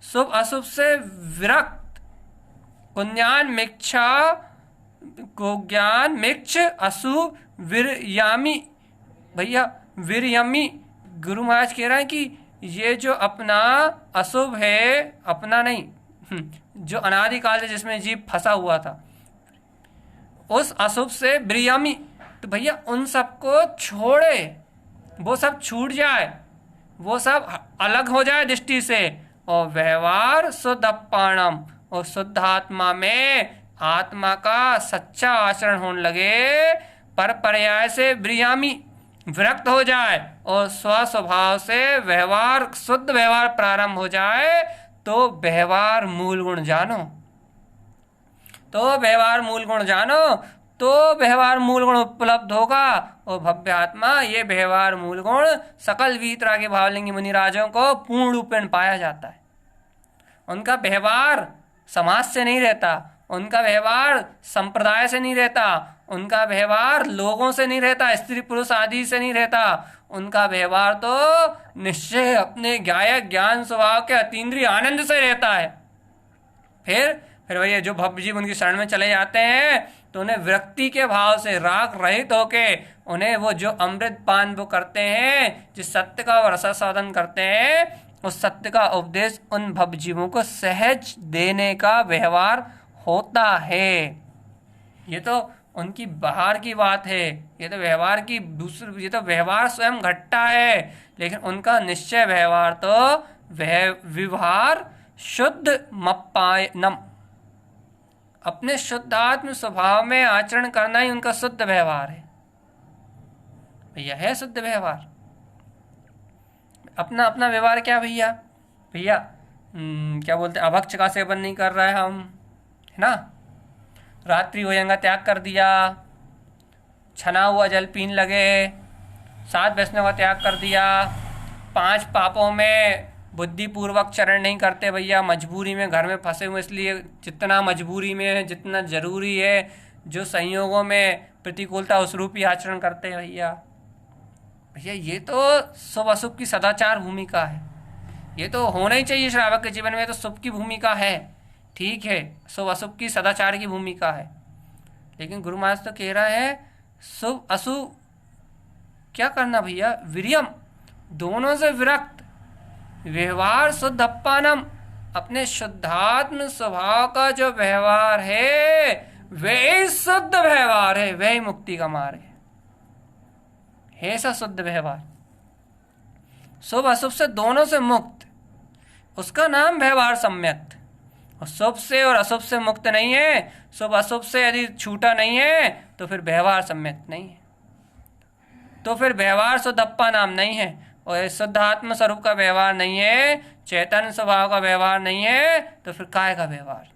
शुभ अशुभ से विरक्त, कुज्ञान मिच्छा को ज्ञान मिक्ष अशुभ विरयामी। भैया विरयमी, गुरु महाराज कह रहे हैं कि ये जो अपना अशुभ है, अपना नहीं, जो अनादिकाल से जिसमें जीव फंसा हुआ था, उस अशुभ से विरयमी, तो भैया उन सबको छोड़े, वो सब छूट जाए, वो सब अलग हो जाए दृष्टि से, और व्यवहार शुद्ध अप्पाणम, और शुद्ध आत्मा में आत्मा का सच्चा आचरण होने लगे, पर पर्याय से ब्रियामी विरक्त हो जाए, और स्वस्वभाव से व्यवहार शुद्ध व्यवहार प्रारंभ हो जाए, तो व्यवहार मूल गुण जानो, तो व्यवहार मूल गुण जानो, तो व्यवहार मूल गुण उपलब्ध होगा। और भव्य आत्मा, ये व्यवहार मूल गुण सकल वीतरा के भावलिंगी मुनिराजों को पूर्ण रूपेण पाया जाता है। उनका व्यवहार समाज से नहीं रहता, उनका व्यवहार संप्रदाय से नहीं रहता, उनका व्यवहार लोगों से नहीं रहता, स्त्री पुरुष आदि से नहीं रहता, उनका व्यवहार तो निश्चय अपने गायक ज्ञान स्वभाव के अतीन्द्रिय आनंद से रहता है। फिर भैया जो भव्य जीव उनकी शरण में चले जाते हैं, तो उन्हें विरक्ति के भाव से राग रहित होके उन्हें वो जो अमृत पान वो करते हैं, जिस सत्य का वो रसास्वादन करते हैं, उस सत्य का उपदेश उन भव जीवों को सहज देने का व्यवहार होता है। ये तो उनकी बाहर की बात है, ये तो व्यवहार की दूसरी, ये तो व्यवहार स्वयं घटता है, लेकिन उनका निश्चय व्यवहार तो व्यवहार शुद्ध मप्पायनम, अपने शुद्धात्म स्वभाव में आचरण करना ही उनका शुद्ध व्यवहार है। भैया है शुद्ध व्यवहार, अपना अपना व्यवहार क्या भैया, क्या बोलते हैं, अभक्ष का सेवन नहीं कर रहे हम, है ना, रात्रि भोजन का त्याग कर दिया, छना हुआ जल पीने लगे, 7 वैष्णव का त्याग कर दिया, 5 पापों में बुद्धिपूर्वक चरण नहीं करते भैया, मजबूरी में घर में फंसे हुए, इसलिए जितना मजबूरी में है, जितना जरूरी है, जो संयोगों में प्रतिकूलता उस रूपी आचरण करते हैं भैया ये तो शुभ अशुभ की सदाचार भूमिका है, ये तो होना ही चाहिए श्रावक के जीवन में, तो शुभ की भूमिका है, ठीक है, शुभ अशुभ की सदाचार की भूमिका है, लेकिन गुरु महाराज तो कह रहे हैं शुभ अशुभ क्या करना भैया, विरियम, दोनों से विरक्त, व्यवहार शुद्ध अप्पानम, अपने शुद्धात्म स्वभाव का जो व्यवहार है वही शुद्ध व्यवहार है, वही मुक्ति का मार्ग है ऐसा शुद्ध व्यवहार, शुभ अशुभ से दोनों से मुक्त, उसका नाम व्यवहार सम्यक। और शुभ से और अशुभ से मुक्त नहीं है, शुभ अशुभ से यदि छूटा नहीं है तो फिर व्यवहार सम्यक नहीं है, तो फिर व्यवहार शुद्ध अप्पा नाम नहीं है, और शुद्ध आत्म स्वरूप का व्यवहार नहीं है, चैतन्य स्वभाव का व्यवहार नहीं है, तो फिर काय का व्यवहार,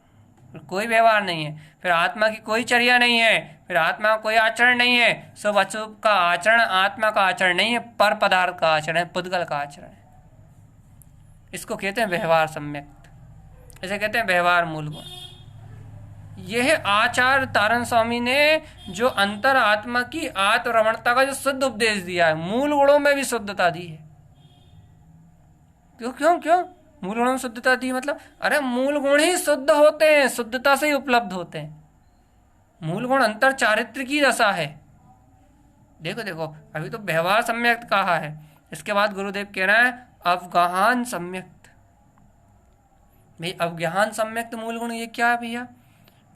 फिर कोई व्यवहार नहीं है, फिर आत्मा की कोई चर्या नहीं है, फिर आत्मा का कोई आचरण नहीं है, शुभ अशुभ का आचरण आत्मा का आचरण नहीं है, पर पदार्थ का आचरण है, पुद्गल का आचरण है, इसको कहते हैं व्यवहार सम्यक, इसे कहते हैं व्यवहार मूल गुण। यह आचार्य तारण स्वामी ने जो अंतर आत्मा की आत्मरमणता का जो शुद्ध उपदेश दिया है, मूल गुणों में भी शुद्धता दी है। क्यों मूल गुणों में शुद्धता दी, मतलब अरे मूल गुण ही शुद्ध होते हैं, शुद्धता से ही उपलब्ध होते हैं, मूल गुण अंतर चारित्र की दशा है। देखो अभी तो व्यवहार सम्यक कहा है, इसके बाद गुरुदेव कह रहे हैं अवगाहन सम्यक। भाई अवगाहन सम्यक मूल गुण ये क्या है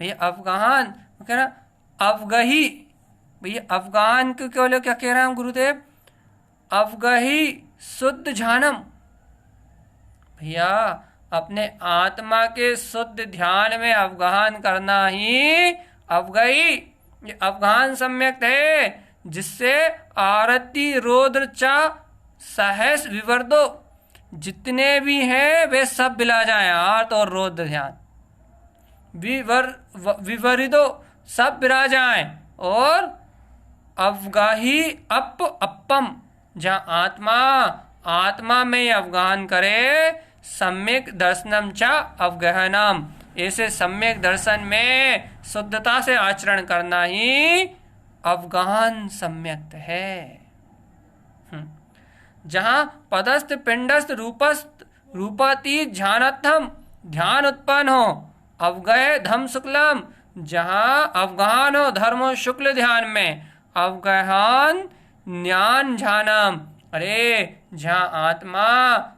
भैया अवगाहन कह रहा अवगही, भैया अवगाहन को क्या कह रहे हैं गुरुदेव, अवगही शुद्ध झानम, भैया अपने आत्मा के शुद्ध ध्यान में अवगाहन करना ही अवगही, ये अवगाहन सम्यक है, जिससे आरती रोद्र चा सहस विवर्दो, जितने भी हैं वे सब बिला जाए, आर्त और रौद्र ध्यान, विवरिदो सब विराजाएं, और अवगाही अपम जहाँ आत्मा आत्मा में अवगाहन करे, सम्यक दर्शनम च अवगहनम, ऐसे सम्यक दर्शन में शुद्धता से आचरण करना ही अवगाहन सम्यक है। जहाँ पदस्थ पिंडस्थ रूपस्थ रूपातीत ध्यानत्थम ध्यान उत्पन्न हो, अवगय धम शुक्लम, जहाँ अवगाहन हो धर्म शुक्ल ध्यान में, अवगहन ज्ञान ध्यानम, अरे जहाँ आत्मा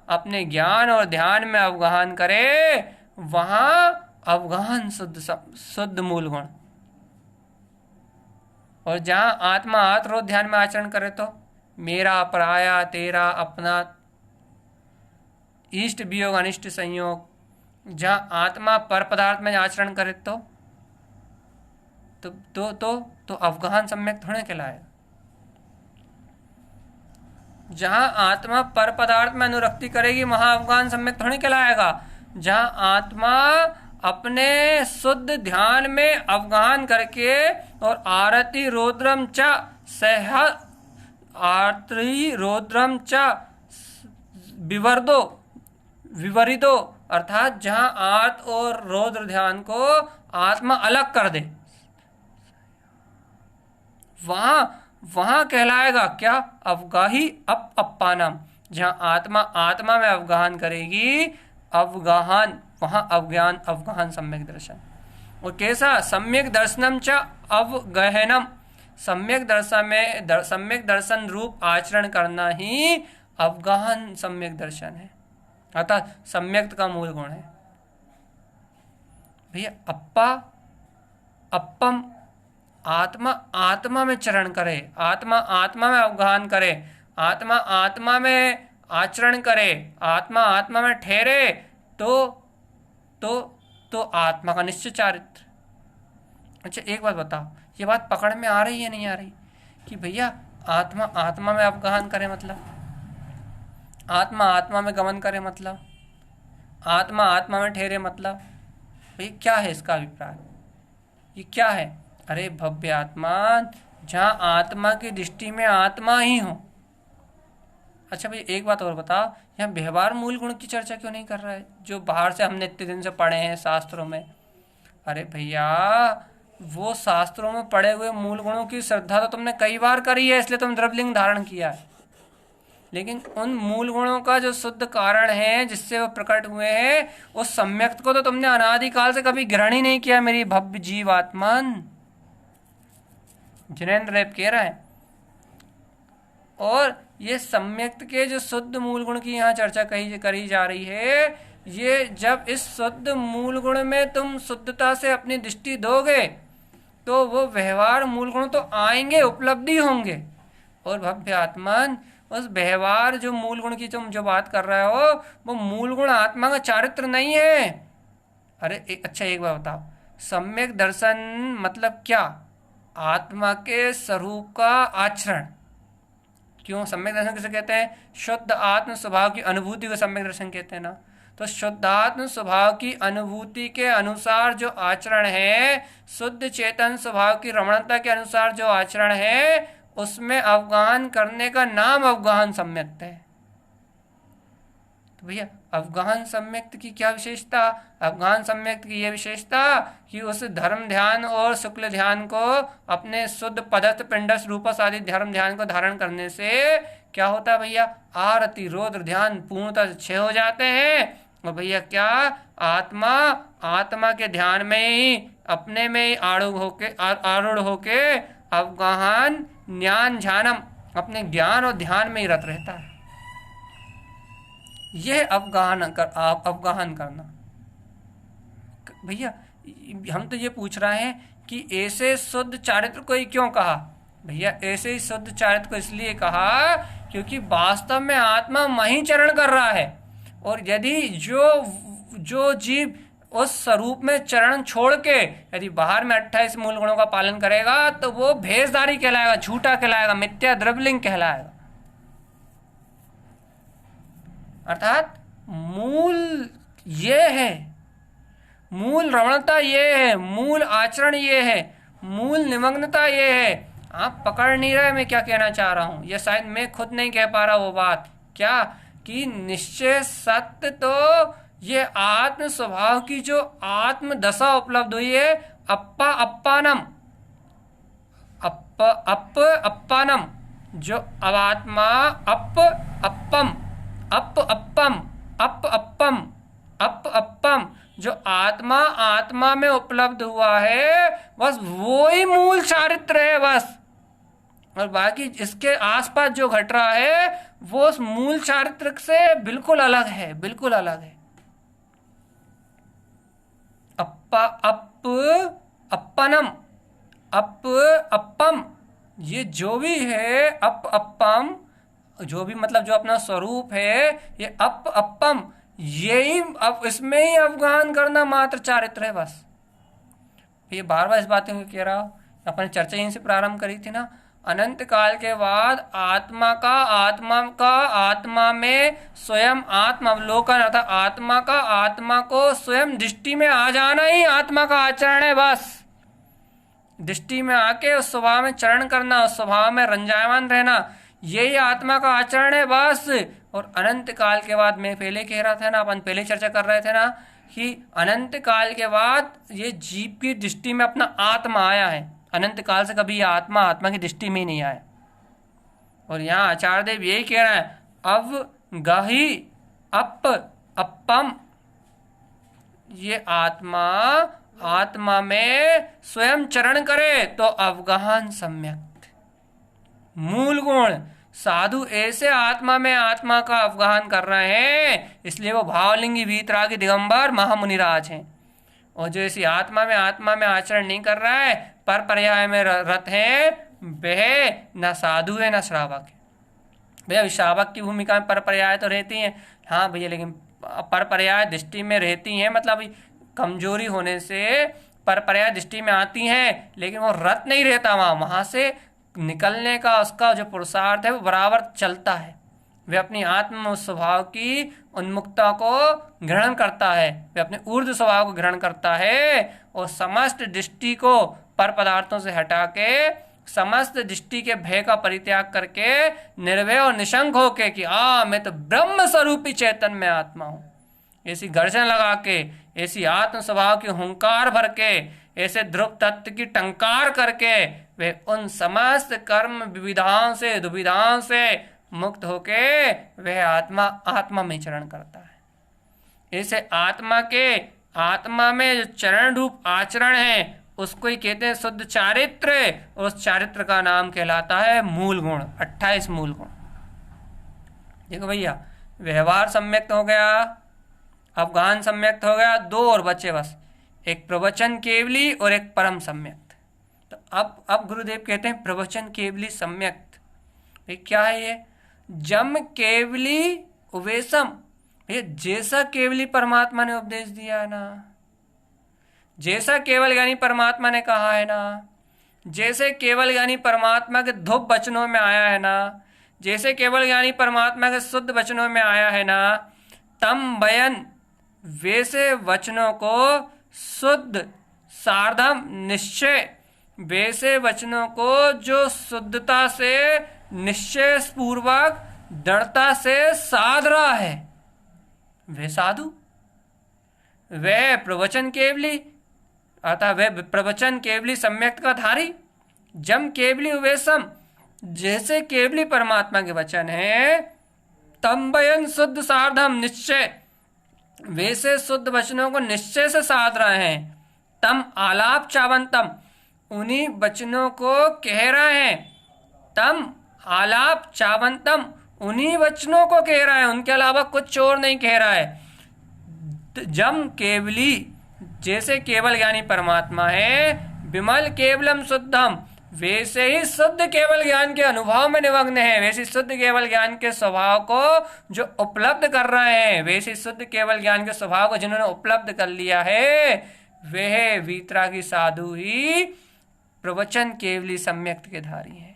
अपने ज्ञान और ध्यान में अवगाहन करे वहाँ अवगाहन शुद्ध मूल गुण, और जहाँ आत्मा आत्मरोध ध्यान में आचरण करे तो मेरा पराया तेरा अपना इष्ट वियोग अनिष्ट संयोग, जहाँ आत्मा पर पदार्थ में आचरण करे तो अवगाहन सम्यक थोड़े कहलाएगा। जहाँ आत्मा पर पदार्थ में अनुरक्ति करेगी वहाँ अवगाहन सम्यक थोड़े कहलाएगा। जहाँ आत्मा अपने शुद्ध ध्यान में अवगाहन करके और आरति रौद्रम च सह आरती रौद्रम च विवरिदो, अर्थात जहाँ आर्त और रौद्र ध्यान को आत्मा अलग कर दे वहाँ कहलाएगा क्या, अवगाही अप्पानम, जहाँ आत्मा आत्मा में अवगाहन करेगी अवगाहन, वहाँ अवगाहन सम्यक दर्शन। और कैसा, सम्यक दर्शनम च अवगहनम, सम्यक दर्शन रूप आचरण करना ही अवगाहन सम्यक दर्शन है, अर्थात सम्यक का मूल गुण है। भैया अपम आत्मा आत्मा में चरण करे, आत्मा आत्मा में अवगाहन करे, आत्मा आत्मा में आचरण करे, आत्मा आत्मा में ठहरे तो आत्मा का निश्चित चारित्र। अच्छा एक बात बताओ, ये बात पकड़ में आ रही है नहीं आ रही कि भैया आत्मा आत्मा में अवगाहन करे मतलब, आत्मा आत्मा में गमन करे मतलब, आत्मा आत्मा में ठहरे मतलब, भाई क्या है इसका अभिप्राय, ये क्या है? अरे भव्य आत्मा, जहाँ आत्मा की दृष्टि में आत्मा ही हो। अच्छा भाई एक बात और बताओ, यहाँ व्यवहार मूल गुण की चर्चा क्यों नहीं कर रहा है, जो बाहर से हमने इतने दिन से पढ़े हैं शास्त्रों में? अरे भैया वो शास्त्रों में पढ़े हुए मूल गुणों की श्रद्धा तो तुमने कई बार करी है, इसलिए तुम द्रव्यलिंग धारण किया है, लेकिन उन मूल गुणों का जो शुद्ध कारण है जिससे वो प्रकट हुए हैं उस सम्यक को तो तुमने अनादिकाल से कभी ग्रहण ही नहीं किया मेरी भव्य जीव आत्मन। जिनेंद्र रेप कह रहा है। और ये सम्यक्त के जो शुद्ध मूल गुण की यहाँ चर्चा करी जा रही है, ये जब इस शुद्ध मूल गुण में तुम शुद्धता से अपनी दृष्टि दोगे तो वो व्यवहार मूल गुण तो आएंगे, उपलब्धि होंगे। और भव्य आत्मन उस व्यवहार जो मूल गुण की तुम जो बात कर रहे हो वो मूल गुण आत्मा का चारित्र नहीं है। अरे अच्छा एक बात बताओ, सम्यक दर्शन मतलब क्या? आत्मा के स्वरूप का आचरण। क्यों सम्यक दर्शन किसे कहते हैं? शुद्ध आत्म स्वभाव की अनुभूति को सम्यक दर्शन कहते हैं ना। तो शुद्धात्म स्वभाव की अनुभूति के अनुसार जो आचरण है, शुद्ध चेतन स्वभाव की रमणता के अनुसार जो आचरण है, उसमें अवगाहन करने का नाम अवगाहन सम्यक्त है। तो भैया अवगाहन सम्यक्त की क्या विशेषता? अवगाहन सम्यक्त की यह विशेषता कि उस धर्म ध्यान और शुक्ल ध्यान को अपने शुद्ध पदस्थ पिंडस्थ रूपस्थ आदि धर्म ध्यान को धारण करने से क्या होता है भैया? आरति रौद्र ध्यान पूर्णतः क्षय हो जाते हैं। और भैया क्या आत्मा के ध्यान में ही अपने में ही आरूढ़ होके अवगाहन ज्ञान ध्यानम अपने ज्ञान और ध्यान में ही रत रहता है। यह अवगाहन करना। भैया हम तो ये पूछ रहे हैं कि ऐसे शुद्ध चारित्र को ही क्यों कहा? भैया ऐसे ही शुद्ध चारित्र को इसलिए कहा क्योंकि वास्तव में आत्मा वहीं चरण कर रहा है। और यदि जो जीव उस स्वरूप में चरण छोड़ के यदि बाहर में 28 मूल गुणों का पालन करेगा तो वो भेषधारी कहलाएगा, झूठा कहलाएगा, मिथ्या द्रव्यलिंग कहलाएगा। अर्थात मूल ये है, मूल रमणता ये है, मूल आचरण ये है, मूल निमग्नता ये है। आप पकड़ नहीं रहे मैं क्या कहना चाह रहा हूं, ये शायद मैं खुद नहीं कह पा रहा वो बात, क्या कि निश्चय सत्य तो ये आत्म स्वभाव की जो आत्म दशा उपलब्ध हुई है, अप्पा अप्पानम, अप्पानम, जो अवात्मा, अप अप्पम, अप अप्पम, अप अप्पम, अप अप्पम, जो आत्मा आत्मा में उपलब्ध हुआ है, बस वो ही मूल चारित्र है बस। और बाकी इसके आसपास जो घट रहा है वो उस मूल चारित्र से बिल्कुल अलग है, बिल्कुल अलग है। अप अप्पनम, अप अप्पम, ये जो भी है, अप अप्पम, जो भी मतलब जो अपना स्वरूप है, ये अप अप्पम, यही अब इसमें ही अवगाहन करना मात्र चारित्र है बस। ये बार बार इस बातों को कह रहा हूं, अपने चर्चा यहीं से प्रारंभ करी थी ना। अनंत काल के बाद आत्मा का आत्मा में स्वयं आत्म अवलोकन, अर्थात आत्मा का आत्मा को स्वयं दृष्टि में आ जाना ही आत्मा का आचरण है बस। दृष्टि में आके उस स्वभाव में चरण करना, उस स्वभाव में रंजायमान रहना, यही आत्मा का आचरण है बस। और अनंत काल के बाद, मैं पहले कह रहा था ना, अपन पहले चर्चा कर रहे थे ना, कि अनंत काल के बाद ये जीव की दृष्टि में अपना आत्मा आया है। अनंत काल से कभी आत्मा आत्मा की दृष्टि में ही नहीं आया। और यहाँ आचार्य देव यही कह रहे हैं, अब गही अप अप्पम, ये आत्मा आत्मा में स्वयं चरण करे तो अवगाहन सम्यक। मूल गुण साधु ऐसे आत्मा में आत्मा का अवगाहन कर रहे हैं, इसलिए वो भावलिंगी वीतरागी दिगंबर महामुनिराज हैं। और जो इसी आत्मा में आचरण नहीं कर रहा है, पर पर्याय में रत है, वह न साधु है न श्रावक है। भैया श्रावक की भूमिका में पर पर्याय तो रहती है, हाँ भैया, लेकिन पर पर्याय दृष्टि में रहती है, मतलब कमजोरी होने से पर पर्याय दृष्टि में आती हैं, लेकिन वो रत नहीं रहता वहां से निकलने का उसका जो पुरुषार्थ है वो बराबर चलता है। वे अपनी आत्म स्वभाव की उन्मुक्ता को ग्रहण करता है, वे अपने ऊर्ध्व स्वभाव को ग्रहण करता है, और समस्त दृष्टि को पर पदार्थों से हटा के, समस्त दृष्टि के भय का परित्याग करके निर्भय और निशंक होके कि मैं तो ब्रह्म स्वरूपी चैतन्य में आत्मा हूं, ऐसी गर्जन लगा के, ऐसी आत्म स्वभाव की हुंकार भर के, ऐसे ध्रुव तत्व की टंकार करके वे उन समस्त कर्म विविधाओं से दुविधाओं से मुक्त होके वह आत्मा में चरण करता है। ऐसे आत्मा में जो चरण रूप आचरण है उसको ही कहते हैं शुद्ध चारित्र, और उस चारित्र का नाम कहलाता है मूल गुण, 28 मूल गुण। देखो भैया, व्यवहार सम्यक्त हो गया, अवगाहन सम्यक्त हो गया, 2 और बचे बस, एक प्रवचन केवली और एक परम सम्यक्त। तो अब गुरुदेव कहते हैं प्रवचन केवली सम्यक्त। ये क्या है? ये जम केवली उवेशम, ये जैसा केवली परमात्मा ने उपदेश दिया है ना, जैसा केवल ज्ञानी परमात्मा ने कहा है ना, जैसे केवल ज्ञानी परमात्मा के धुप वचनों में आया है ना, जैसे केवल ज्ञानी परमात्मा के शुद्ध वचनों में आया है ना, तम बयन वैसे वचनों को शुद्ध सार्धम निश्चय, वैसे वचनों को जो शुद्धता से निश्चय पूर्वक दृढ़ता से साध रहा है, वे साधु, वह प्रवचन केवली, अतः वह प्रवचन केवली सम्यक्त का धारी। जम केवली उवेशम, जैसे केवली परमात्मा के वचन है, तंबयन शुद्ध सार्धम निश्चय, वैसे शुद्ध वचनों को निश्चय से साध रहे हैं। तम आलाप चावंतम, उन्हीं वचनों को कह रहे हैं। तम आलाप चावंतम, उन्हीं वचनों को कह रहा है, उनके अलावा कुछ और नहीं कह रहा है। जम केवली, जैसे केवल ज्ञानी परमात्मा है, विमल केवलम शुद्धम, वैसे ही शुद्ध केवल ज्ञान के अनुभव में निमग्न है, वैसे शुद्ध केवल ज्ञान के स्वभाव को जो उपलब्ध कर रहे हैं, वैसे शुद्ध केवल ज्ञान के स्वभाव को जिन्होंने उपलब्ध कर लिया है, वह वीतरागी साधु ही प्रवचन केवली सम्यक्त के धारी है।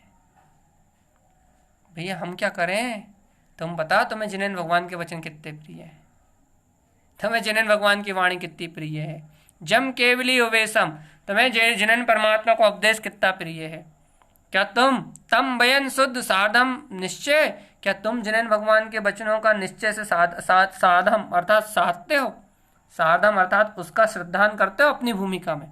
भैया हम क्या करें? तुम बताओ, तुम्हें जिनेन्द्र भगवान के वचन कितने प्रिय है, तुम्हें जिनेन्द्र भगवान की वाणी कितनी प्रिय है, जम केवली उवेशम, तुम्हें जिनन परमात्मा को उपदेश कितना प्रिय है। क्या तुम तम बयन शुद्ध साधम निश्चय, क्या तुम जिनन भगवान के वचनों का निश्चय से साधम अर्थात साधते हो, साधम अर्थात उसका श्रद्धान करते हो अपनी भूमिका में।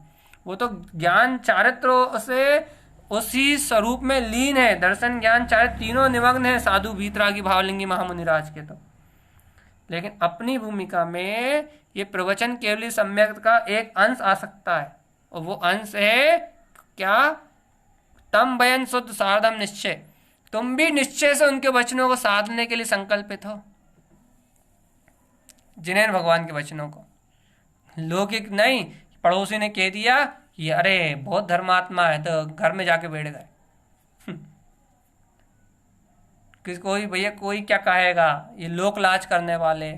वो तो ज्ञान चारित्र से उसी स्वरूप में लीन है, दर्शन ज्ञान चारित्र तीनों निमग्न है साधु भीतरागी भावलिंगी महामुनिराज के तो। लेकिन अपनी भूमिका में ये प्रवचन केवली सम्यक का एक अंश आ सकता है, और वो अंश है क्या, तम बयन शुद्ध साधम निश्चय, तुम भी निश्चय से उनके वचनों को साधने के लिए संकल्पित हो, जिन्हें भगवान के वचनों को। लौकिक नहीं, पड़ोसी ने कह दिया कि अरे बहुत धर्मात्मा है, तो घर में जाके बैठ गए। किस कोई भैया कोई क्या कहेगा, ये लोक लाज करने वाले,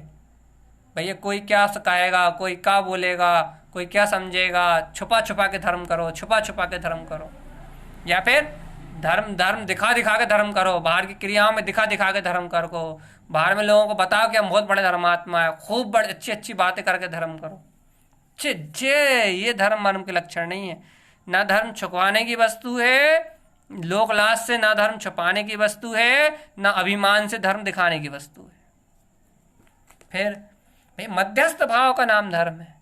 भैया कोई क्या कहेगा, कोई क्या बोलेगा, कोई क्या समझेगा, छुपा छुपा के धर्म करो, छुपा छुपा के धर्म करो, या फिर धर्म दिखा दिखा के धर्म करो, बाहर की क्रियाओं में दिखा दिखा के धर्म करो, बाहर में लोगों को बताओ कि हम बहुत बड़े धर्मात्मा है, खूब बड़ी अच्छी अच्छी बातें करके धर्म करो। ये धर्म मर्म के लक्षण नहीं है। ना धर्म छुपवाने की वस्तु है लोकलाज से, ना धर्म छुपाने की वस्तु है, ना अभिमान से धर्म दिखाने की वस्तु है। फिर भाई मध्यस्थ भाव का नाम धर्म है।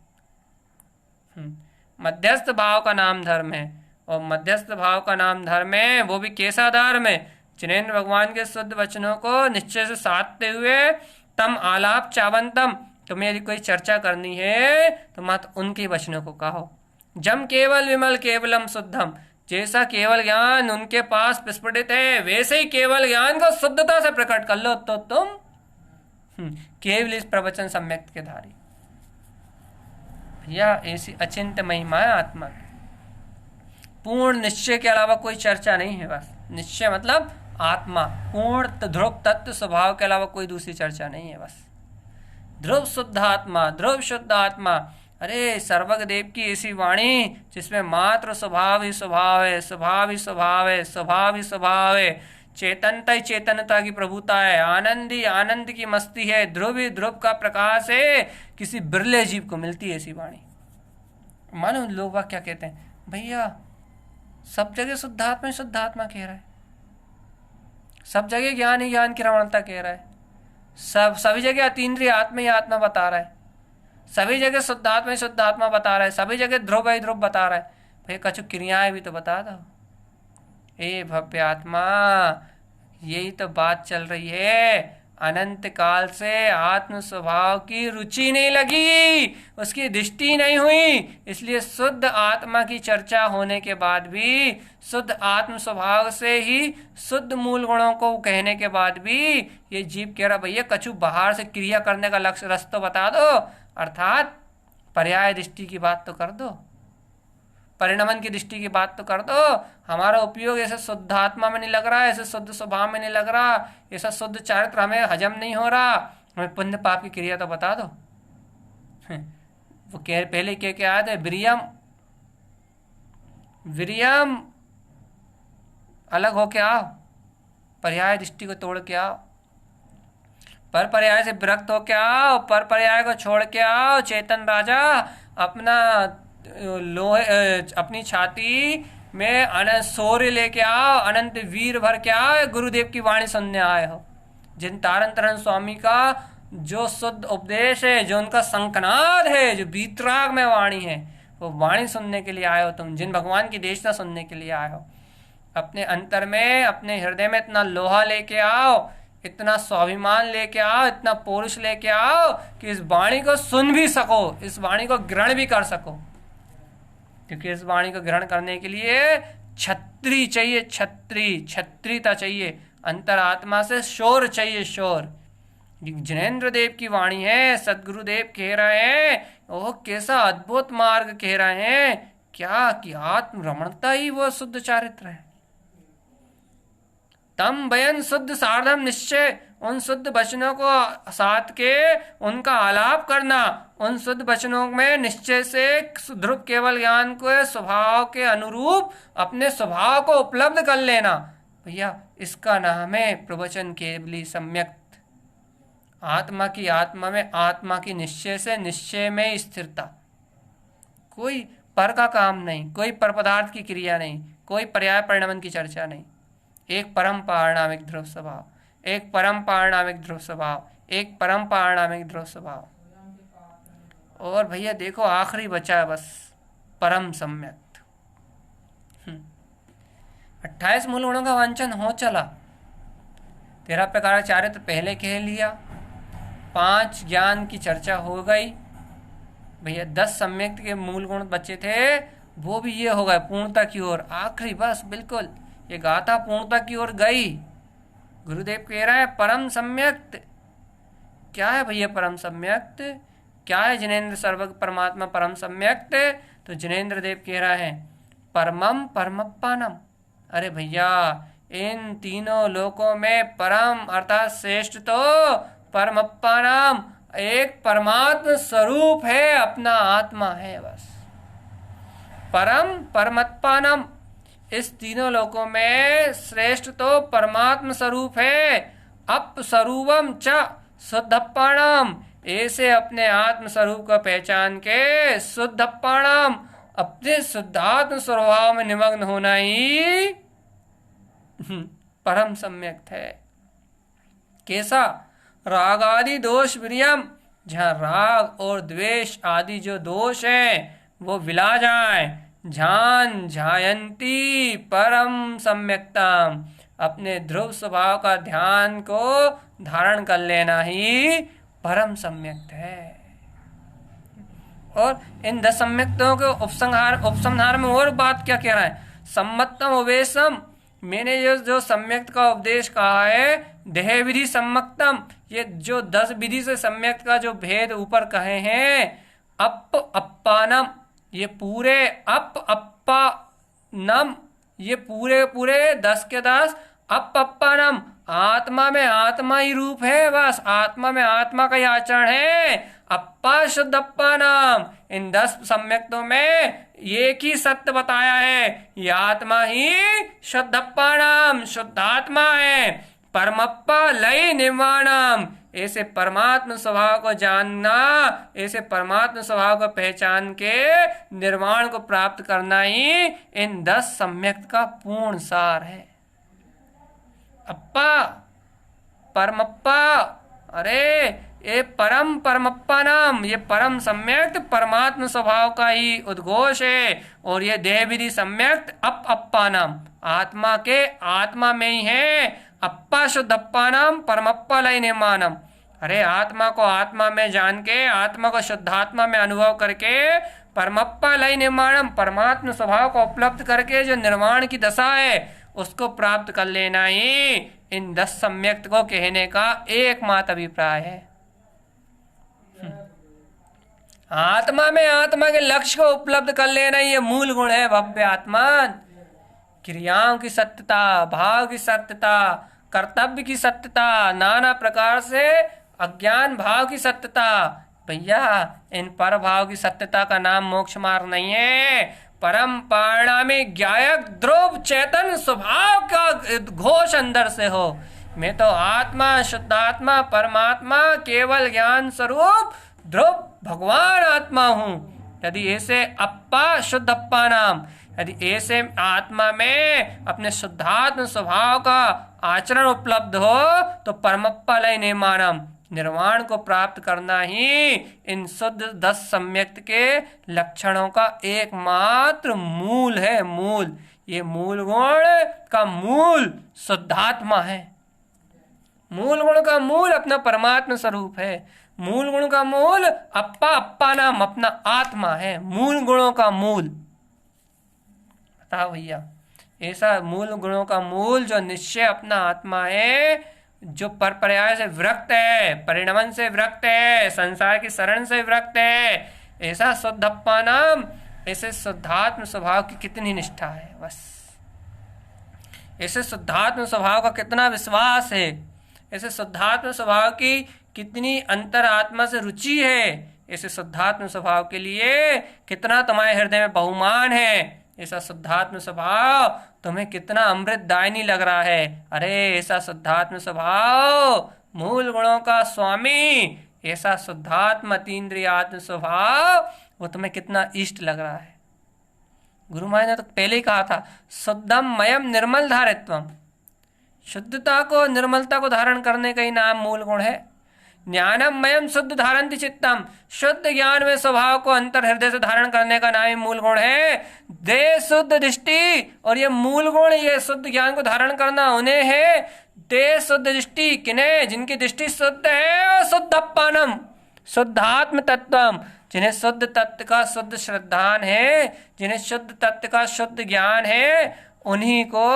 मध्यस्थ भाव का नाम धर्म है, और मध्यस्थ भाव का नाम धर्म है वो भी कैसा धर्म है, जिनेन्द्र भगवान के शुद्ध वचनों को निश्चय से साधते हुए तम आलाप चावंतम, तुम्हें यदि कोई चर्चा करनी है तो मत उनके वचनों को कहो। जम केवल विमल केवलम शुद्धम, जैसा केवल ज्ञान उनके पास विस्फुटित है वैसे ही केवल ज्ञान को शुद्धता से प्रकट कर लो, तो तुम केवल इस प्रवचन सम्यक के धारी। भैया ऐसी अचिंत्य महिमा है आत्मा की। पूर्ण निश्चय के अलावा कोई चर्चा नहीं है। बस निश्चय मतलब आत्मा, पूर्ण ध्रुव तत्व स्वभाव के अलावा कोई दूसरी चर्चा नहीं है। बस ध्रुव शुद्ध आत्मा, ध्रुव शुद्ध आत्मा। अरे सर्वज्ञ देव की ऐसी वाणी जिसमें मात्र स्वभाव ही स्वभाव है, स्वभाव ही स्वभाव है, स्वभाव ही स्वभाव है, चेतनता ही चेतनता की प्रभुता है, आनंद ही आनंद की मस्ती है, ध्रुव ही ध्रुव का प्रकाश है, किसी बिरले जीव को मिलती है ऐसी वाणी। मानो लोग क्या कहते हैं, भैया सब जगह शुद्धात्मा शुद्धात्मा कह रहा है, सब जगह ज्ञान ही ज्ञान की रमणता कह रहा है, सभी जगह अतीन्द्रिय आत्मा ही आत्मा बता रहा है, सभी जगह शुद्धात्मा ही शुद्धात्मा बता रहा है, सभी जगह ध्रुव ही ध्रुव बता रहा है। भाई कछु क्रियाएं भी तो बता दो। ए भव्य आत्मा, यही तो बात चल रही है। अनंत काल से आत्म स्वभाव की रुचि नहीं लगी, उसकी दृष्टि नहीं हुई, इसलिए शुद्ध आत्मा की चर्चा होने के बाद भी, शुद्ध आत्म स्वभाव से ही शुद्ध मूल गुणों को कहने के बाद भी ये जीव कह रहा भैया कछु बाहर से क्रिया करने का लक्ष्य रास्ता बता दो, अर्थात पर्याय दृष्टि की बात तो कर दो, परिणमन की दृष्टि की बात तो कर दो। हमारा उपयोग ऐसे शुद्ध आत्मा में नहीं लग रहा है, ऐसे शुद्ध स्वभाव में नहीं लग रहा, ऐसा शुद्ध चारित्र हमें हजम नहीं हो रहा, हमें पुण्य पाप की क्रिया तो बता दो। वो कह पहले क्या आया था, विरियम अलग हो के आओ, पर्याय दृष्टि को तोड़ के आओ, पर पर्याय से विरक्त हो के आओ, पर पर्याय को छोड़ के आओ। चेतन राजा अपना लोहे अपनी छाती में अनंत शौर्य लेके आओ, अनंत वीर भर के आओ, गुरुदेव की वाणी सुनने आए हो। जिन तारण तरण स्वामी का जो शुद्ध उपदेश है, जो उनका शंखनाद है, जो बीतराग में वाणी है, वो वाणी सुनने के लिए आए हो तुम, जिन भगवान की देशना सुनने के लिए आए हो। अपने अंतर में, अपने हृदय में इतना लोहा लेके आओ, इतना स्वाभिमान लेके आओ, इतना पौरुष लेके आओ कि इस वाणी को सुन भी सको, इस वाणी को ग्रहण भी कर सको। क्योंकि इस वाणी को ग्रहण करने के लिए छत्री चाहिए, छत्रीता चाहिए, अंतरात्मा से शोर चाहिए, शोर। जिनेन्द्र देव की वाणी है, सदगुरुदेव कह रहे हैं, ओह कैसा अद्भुत मार्ग कह रहे हैं, क्या कि आत्म रमणता ही वो शुद्ध चारित्र है। तम बयन शुद्ध सार्धम निश्चय, उन शुद्ध वचनों को साथ के उनका आलाप करना, उन शुद्ध वचनों में निश्चय से ध्रुव केवल ज्ञान को स्वभाव के अनुरूप अपने स्वभाव को उपलब्ध कर लेना। भैया इसका नाम है प्रवचन केवली सम्यक। आत्मा की आत्मा में, आत्मा की निश्चय से निश्चय में स्थिरता, कोई पर का काम नहीं, कोई पर पदार्थ की क्रिया नहीं, कोई पर्याय परिणमन की चर्चा नहीं। एक परम पारणामिक ध्रुव स्वभाव, एक परम पारणामिक ध्रुव स्वभाव, एक परम पारणामिक ध्रुव स्वभाव। और भैया देखो आखिरी बचा है बस, परम सम्यक। 28 मूल गुणों का वांछन हो चला। 13 प्रकार चारित्र पहले कह लिया, 5 ज्ञान की चर्चा हो गई भैया। 10 सम्यक के मूल गुण बचे थे, वो भी ये हो गए पूर्णता की ओर। आखिरी बस बिल्कुल ये गाथा पूर्णता की ओर गई। गुरुदेव कह रहा है परम सम्यक्त। क्या है भैया परम सम्यक्त? क्या है जिनेन्द्र सर्वज्ञ परमात्मा परम सम्यक्त? तो जिनेन्द्र देव कह रहा है परमम परमप्पानम। अरे भैया इन तीनों लोकों में परम अर्थात श्रेष्ठ तो परमप्पानम, एक परमात्म स्वरूप है, अपना आत्मा है बस। परम परमत्पानम, इस तीनों लोकों में श्रेष्ठ तो परमात्म स्वरूप है। अपस्वरूपम च शुद्धप्पाणम, ऐसे अपने आत्म स्वरूप का पहचान के शुद्धप्पाणम, अपने शुद्धात्म स्वभाव में निमग्न होना ही परम सम्यक है। कैसा? राग आदि दोष विरियम, जहाँ राग और द्वेष आदि जो दोष है वो विला जाए। झान झायंती परम सम्यक्तम, अपने ध्रुव स्वभाव का ध्यान को धारण कर लेना ही परम सम्यक्त है। और इन 10 सम्यक्तों के उपसंहार में और बात क्या कह रहा है? सम्मतम उवेशम, मैंने जो सम्यक्त का उपदेश कहा है, देह विधि सम्मक्तम, ये जो 10 विधि से सम्यक्त का जो भेद ऊपर कहे हैं, अप्पानम, ये पूरे अप्पानम, ये पूरे 10 के 10 अप्पानम, आत्मा में आत्मा ही रूप है बस, आत्मा में आत्मा का ही आचरण है। अप्पा शुद्ध अप्पानम, इन 10 सम्यक्तों में एक ही सत्य बताया है, ये आत्मा ही शुद्ध अप्पानम, शुद्धात्मा है। परमप्पा लय निर्वाणम, ऐसे परमात्म स्वभाव को जानना, ऐसे परमात्म स्वभाव को पहचान के निर्वाण को प्राप्त करना ही इन 10 सम्यक्त का पूर्ण सार है। अप्पा परमप्पा, अरे ये परम परमप्पा नाम, ये परम सम्यक्त परमात्म स्वभाव का ही उद्घोष है। और ये देह विधि सम्यक्त अप्पा नाम, आत्मा के आत्मा में ही है। अप्पा शुद्ध अप्पा नाम परमप्पा लय निर्माणम, अरे आत्मा को आत्मा में जान के, आत्मा को शुद्धात्मा में अनुभव करके, परमप्पा लय निर्माणम, परमात्म स्वभाव को उपलब्ध करके जो निर्वाण की दशा है उसको प्राप्त कर लेना ही इन 10 सम्यक्त को कहने का एकमात्र अभिप्राय है। आत्मा में आत्मा के लक्ष्य को उपलब्ध कर लेना ये मूल गुण है भव्य आत्मान। क्रियाओं की सत्यता, भाव की सत्यता, कर्तव्य की सत्यता, नाना प्रकार से अज्ञान भाव की सत्यता, भैया इन पर भाव की सत्यता का नाम मोक्ष मार्ग नहीं है। परम पारणामिक ज्ञायक ध्रुव चेतन स्वभाव का घोष अंदर से हो, मैं तो आत्मा शुद्धात्मा परमात्मा केवल ज्ञान स्वरूप ध्रुव भगवान आत्मा हूँ। यदि ऐसे अप्पा शुद्ध अप्पा नाम, यदि ऐसे आत्मा में अपने शुद्धात्म स्वभाव का आचरण उपलब्ध हो तो परमप्पा लय निर्माणम, निर्वाण को प्राप्त करना ही इन शुद्ध 10 सम्यक्त के लक्षणों का एकमात्र मूल है। मूल, ये मूल गुण का मूल शुद्धात्मा है। मूल गुण का मूल अपना परमात्मा स्वरूप है। मूल गुण का मूल अप्पा अप्पा नाम अपना आत्मा है। मूल गुणों का मूल बताओ भैया, ऐसा मूल गुणों का मूल जो निश्चय अपना आत्मा है, जो पर पर्याय से विरक्त है, परिणमन से विरक्त है, संसार की शरण से विरक्त है, ऐसा शुद्ध अप्पा नाम, ऐसे शुद्धात्म स्वभाव की कितनी निष्ठा है बस, ऐसे शुद्धात्म स्वभाव का कितना विश्वास है, ऐसे शुद्धात्म स्वभाव की कितनी अंतरात्मा से रुचि है, ऐसे शुद्धात्म स्वभाव के लिए कितना तुम्हारे हृदय में बहुमान है, ऐसा शुद्धात्म स्वभाव तुम्हें कितना अमृतदायिनी लग रहा है। अरे ऐसा शुद्धात्म स्वभाव मूल गुणों का स्वामी, ऐसा शुद्धात्म अतीन्द्रियात्म स्वभाव वो तुम्हें कितना इष्ट लग रहा है। गुरु महाराज ने तो पहले ही कहा था, शुद्धम मयम निर्मल धारित्वम। शुद्धता को, निर्मलता को धारण करने का ही नाम मूल गुण है। ज्ञानम मयम शुद्ध धारंति चित्तम। शुद्ध ज्ञान में स्वभाव को अंतर हृदय से धारण करने का नाम ही मूल गुण है। दे शुद्ध दृष्टि, और ये मूल गुण, ये शुद्ध ज्ञान को धारण करना उन्हें है। दे शुद्ध दृष्टि किन्हें? जिनकी दृष्टि शुद्ध है। और शुद्धप्पानम, शुद्धात्म तत्वम, जिन्हें शुद्ध तत्व का शुद्ध श्रद्धान है, जिन्हें शुद्ध तत्व का शुद्ध ज्ञान है, उन्हीं को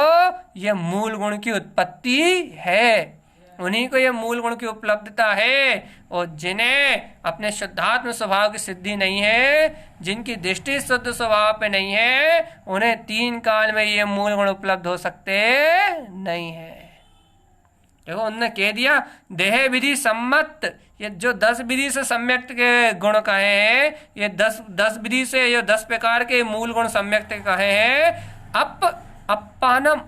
यह मूल गुण की उत्पत्ति है, उन्हीं को यह मूल गुण की उपलब्धता है। और जिन्हें अपने शुद्धात्म स्वभाव की सिद्धि नहीं है, जिनकी दृष्टि शुद्ध स्वभाव पे नहीं है, उन्हें 3 काल में ये मूल गुण उपलब्ध हो सकते नहीं है। देखो उन्होंने कह दिया देह विधि सम्मत, ये जो 10 विधि से सम्यक्त के गुण कहे हैं, ये 10 विधि से ये 10 प्रकार के मूल गुण सम्यक्त कहे हैं। अप्पानम,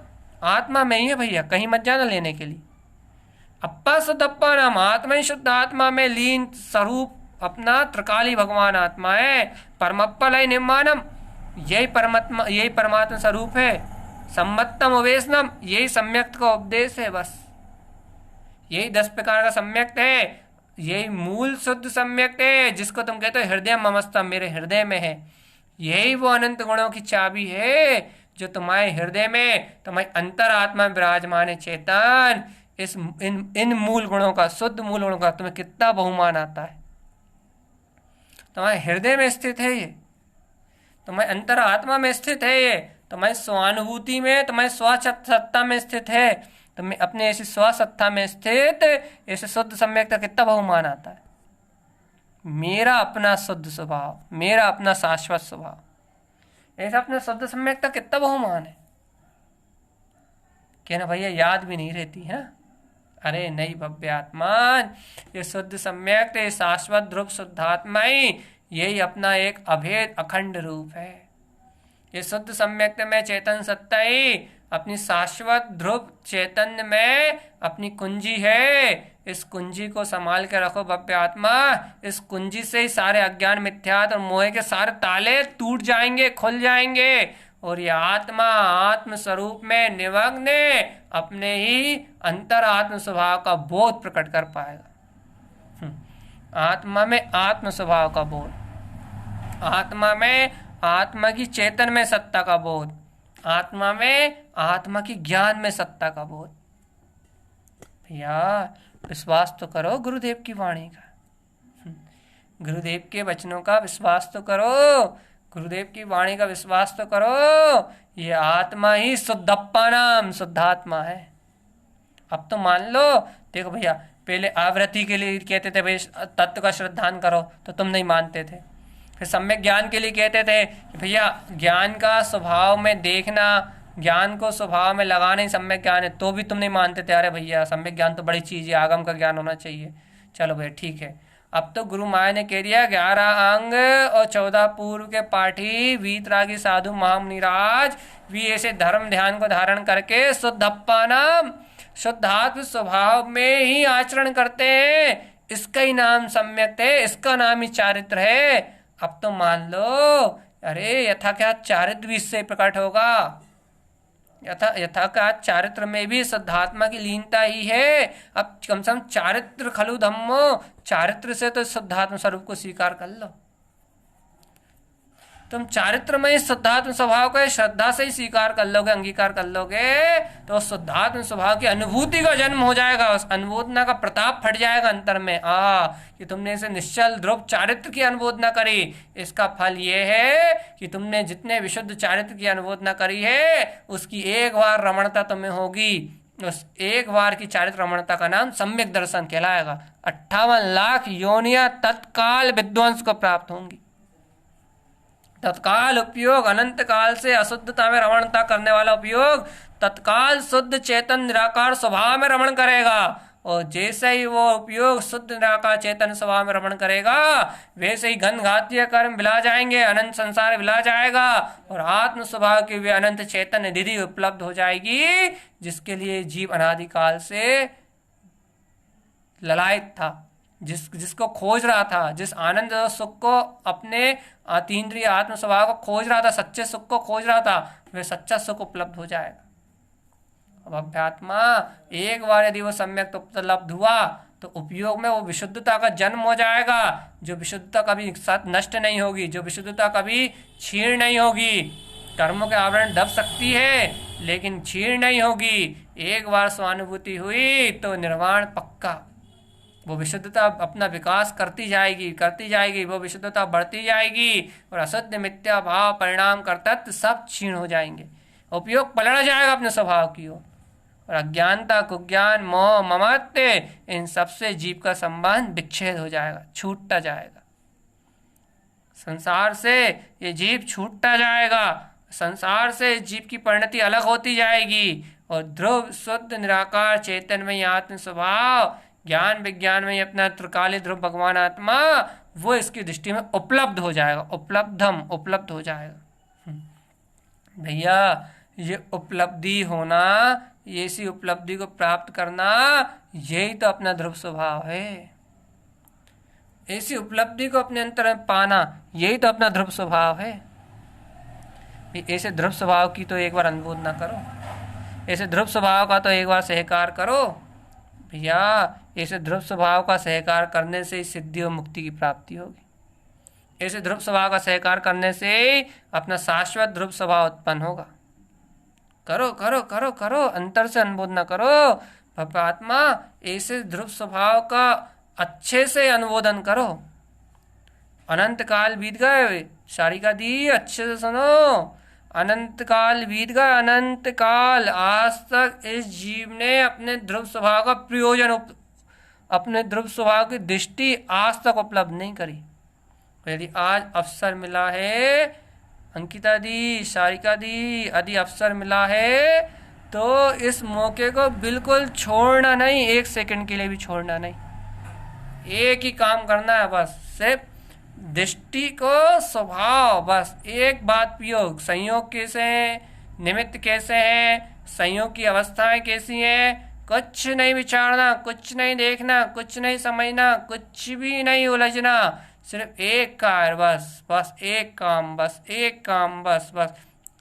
आत्मा में ही है भैया, कहीं मत जाना लेने के लिए। अप्पा शुद्धप्पानम, आत्मा ही शुद्ध आत्मा में लीन स्वरूप अपना त्रिकाली भगवान आत्मा है। परमप्पलय निर्माणम, यही परमात्मा, यही परमात्मा स्वरूप है। सम्मतम उवेशनम, यही सम्यक्त का उपदेश है। बस यही 10 प्रकार का सम्यक्त है, यही मूल शुद्ध सम्यक्त है, जिसको तुम कहते हो हृदय ममस्तम, मेरे हृदय में है। यही वो अनंत गुणों की चाबी है जो तुम्हारे हृदय में, तुम्हारी अंतरात्मा में विराजमान है। चेतन, इस इन मूल गुणों का, शुद्ध मूल गुणों का तुम्हें कितना बहुमान आता है। तुम्हारे हृदय में स्थित है ये, तुम्हारे अंतरात्मा में स्थित है ये, तुम्हारी स्वानुभूति में, तुम्हारी स्वसत्ता में स्थित है। तुम्हें अपने ऐसी स्वसत्ता में स्थित ऐसे शुद्ध सम्यक का कितना बहुमान आता है। मेरा अपना शुद्ध स्वभाव, मेरा अपना शाश्वत स्वभाव, ऐसा अपने शुद्ध सम्यक का कितना बहुमान है। कहना भैया याद भी नहीं रहती है। अरे नहीं भव्य आत्मान, ये शुद्ध सम्यक, ये शाश्वत ध्रुव शुद्धात्मा ही, यही अपना एक अभेद अखंड रूप है। ये शुद्ध सम्यक में चेतन सत्ता ही अपनी शाश्वत ध्रुव चैतन्य में अपनी कुंजी है। इस कुंजी को संभाल के रखो भव्य आत्मा। इस कुंजी से ही सारे अज्ञान मिथ्यात्व और मोह के सारे ताले टूट जाएंगे, खुल जाएंगे, और ये आत्मा आत्म स्वरूप में निमग्न अपने ही अंतर आत्म स्वभाव का बोध प्रकट कर पाएगा। आत्मा में आत्म स्वभाव का बोध, आत्मा में आत्मा की चेतन में सत्ता का बोध, आत्मा में आत्मा की ज्ञान में सत्ता का बोध। भैया विश्वास तो करो गुरुदेव की वाणी का, गुरुदेव के वचनों का विश्वास तो करो, गुरुदेव की वाणी का विश्वास तो करो। ये आत्मा ही शुद्धप्पा नाम शुद्धात्मा है। अब तो मान लो। देखो भैया, पहले आवृत्ति के लिए कहते थे भाई तत्व का श्रद्धान करो, तो तुम नहीं मानते थे। फिर सम्यक ज्ञान के लिए कहते थे कि भैया ज्ञान का स्वभाव में देखना, ज्ञान को स्वभाव में लगाना ही सम्यक ज्ञान है, तो भी तुम नहीं मानते थे। अरे भैया सम्यक ज्ञान तो बड़ी चीज़ है, आगम का ज्ञान होना चाहिए। चलो भैया ठीक है। अब तो गुरु माया ने कह दिया 11 अंग और 14 पूर्व के पाठी वीतरागी साधु महामुनिराज भी ऐसे धर्म ध्यान को धारण करके शुद्धप्पा नाम शुद्धात्म स्वभाव में ही आचरण करते हैं। इसका ही नाम सम्यक है, इसका नाम ही चारित्र है। अब तो मान लो, अरे यथा क्या चारित्र भी इससे प्रकट होगा। यथा का चारित्र में भी शुद्धात्मा की लीनता ही है। अब कम से कम चारित्र खलु धम्मो, चारित्र से तो शुद्धात्म स्वरूप को स्वीकार कर लो। तुम चारित्र में शुद्धात्म स्वभाव को श्रद्धा से ही स्वीकार कर लोगे, अंगीकार कर लोगे, तो शुद्धात्म स्वभाव की अनुभूति का जन्म हो जाएगा। उस अनुबोधना का प्रताप फट जाएगा अंतर में। कि तुमने इसे निश्चल ध्रुव चारित्र की अनुबोधना करी, इसका फल ये है कि तुमने जितने विशुद्ध चारित्र की अनुबोधना करी है उसकी एक बार रमणता तुम्हें होगी। उस एक बार की चारित्र रमणता का नाम सम्यक दर्शन कहलाएगा। 58 लाख योनियां तत्काल विध्वंस को प्राप्त होंगी। तत्काल उपयोग, अनंत काल से अशुद्धता में रमणता करने वाला उपयोग तत्काल शुद्ध चेतन निराकार स्वभाव में रमण करेगा। और जैसे ही वो उपयोग शुद्ध निराकार चेतन स्वभाव में रमण करेगा, वैसे ही घनघातीय कर्म विला जाएंगे, अनंत संसार विला जाएगा, और आत्म स्वभाव की वे अनंत चेतन निधि उपलब्ध हो जाएगी, जिसके लिए जीव अनादिकाल से ललायत था, जिसको खोज रहा था, जिस आनंद और सुख को अपने अतीन्द्रिय आत्म स्वभाव को खोज रहा था, सच्चे सुख को खोज रहा था, वह सच्चा सुख उपलब्ध हो जाएगा। अब अभ्यात्मा एक बार यदि वो सम्यक उपलब्ध हुआ तो उपयोग में वो विशुद्धता का जन्म हो जाएगा, जो विशुद्धता कभी नष्ट नहीं होगी, जो विशुद्धता कभी क्षीण नहीं होगी। कर्मों के आवरण दब सकती है लेकिन क्षीण नहीं होगी। एक बार स्वानुभूति हुई तो निर्वाण पक्का। वो विशुद्धता अपना विकास करती जाएगी, वो विशुद्धता बढ़ती जाएगी और अशुद्ध मिथ्या भाव परिणाम कर्तृत्व सब क्षीण हो जाएंगे। उपयोग पलट जाएगा अपने स्वभाव की ओर और अज्ञानता, कुज्ञान, मोह, ममत्व इन सबसे जीव का संबंध विच्छेद हो जाएगा, छूटता जाएगा। संसार से ये जीव छूटता जाएगा, संसार से जीव की परिणति अलग होती जाएगी और ध्रुव शुद्ध निराकार चैतन्यमय आत्म स्वभाव ज्ञान विज्ञान में अपना त्रिकाली ध्रुव भगवान आत्मा वो इसकी दृष्टि में उपलब्ध हो जाएगा, उपलब्ध हो जाएगा। भैया ये उपलब्धि होना, ये इसी उपलब्धि को प्राप्त करना, यही तो अपना ध्रुव स्वभाव है। ऐसी उपलब्धि को अपने अंतर में पाना, यही तो अपना ध्रुव स्वभाव है। ऐसे ध्रुव स्वभाव की तो एक बार अनुमोदना करो, ऐसे ध्रुव स्वभाव का तो एक बार सहकार करो भैया। ऐसे ध्रुव स्वभाव का सहकार करने से ही सिद्धि और मुक्ति की प्राप्ति होगी। ऐसे ध्रुव स्वभाव का सहकार करने से अपना शाश्वत ध्रुव स्वभाव उत्पन्न होगा। करो करो करो करो, अंतर से अनुमोदना करो। आत्मा ऐसे ध्रुव स्वभाव का अच्छे से अनुमोदन करो। अनंत काल बीत गए, शारिका दी अच्छे से सुनो। अनंत काल बीत गए, अनंत काल। आज तक इस जीव ने अपने ध्रुव स्वभाव का प्रयोजन, अपने ध्रुव स्वभाव की दृष्टि आज तक उपलब्ध नहीं करी। यदि आज अवसर मिला है, अंकिता दी, शारिका दी, यदि अवसर मिला है तो इस मौके को बिल्कुल छोड़ना नहीं, एक सेकंड के लिए भी छोड़ना नहीं। एक ही काम करना है बस, सिर्फ दृष्टि को स्वभाव, बस एक बात पियो। संयोग कैसे हैं, निमित्त कैसे हैं, संयोग की अवस्थाएं कैसी हैं, कुछ नहीं विचारना, कुछ नहीं देखना, कुछ नहीं समझना, कुछ भी नहीं उलझना। सिर्फ एक कार्य, बस एक काम, बस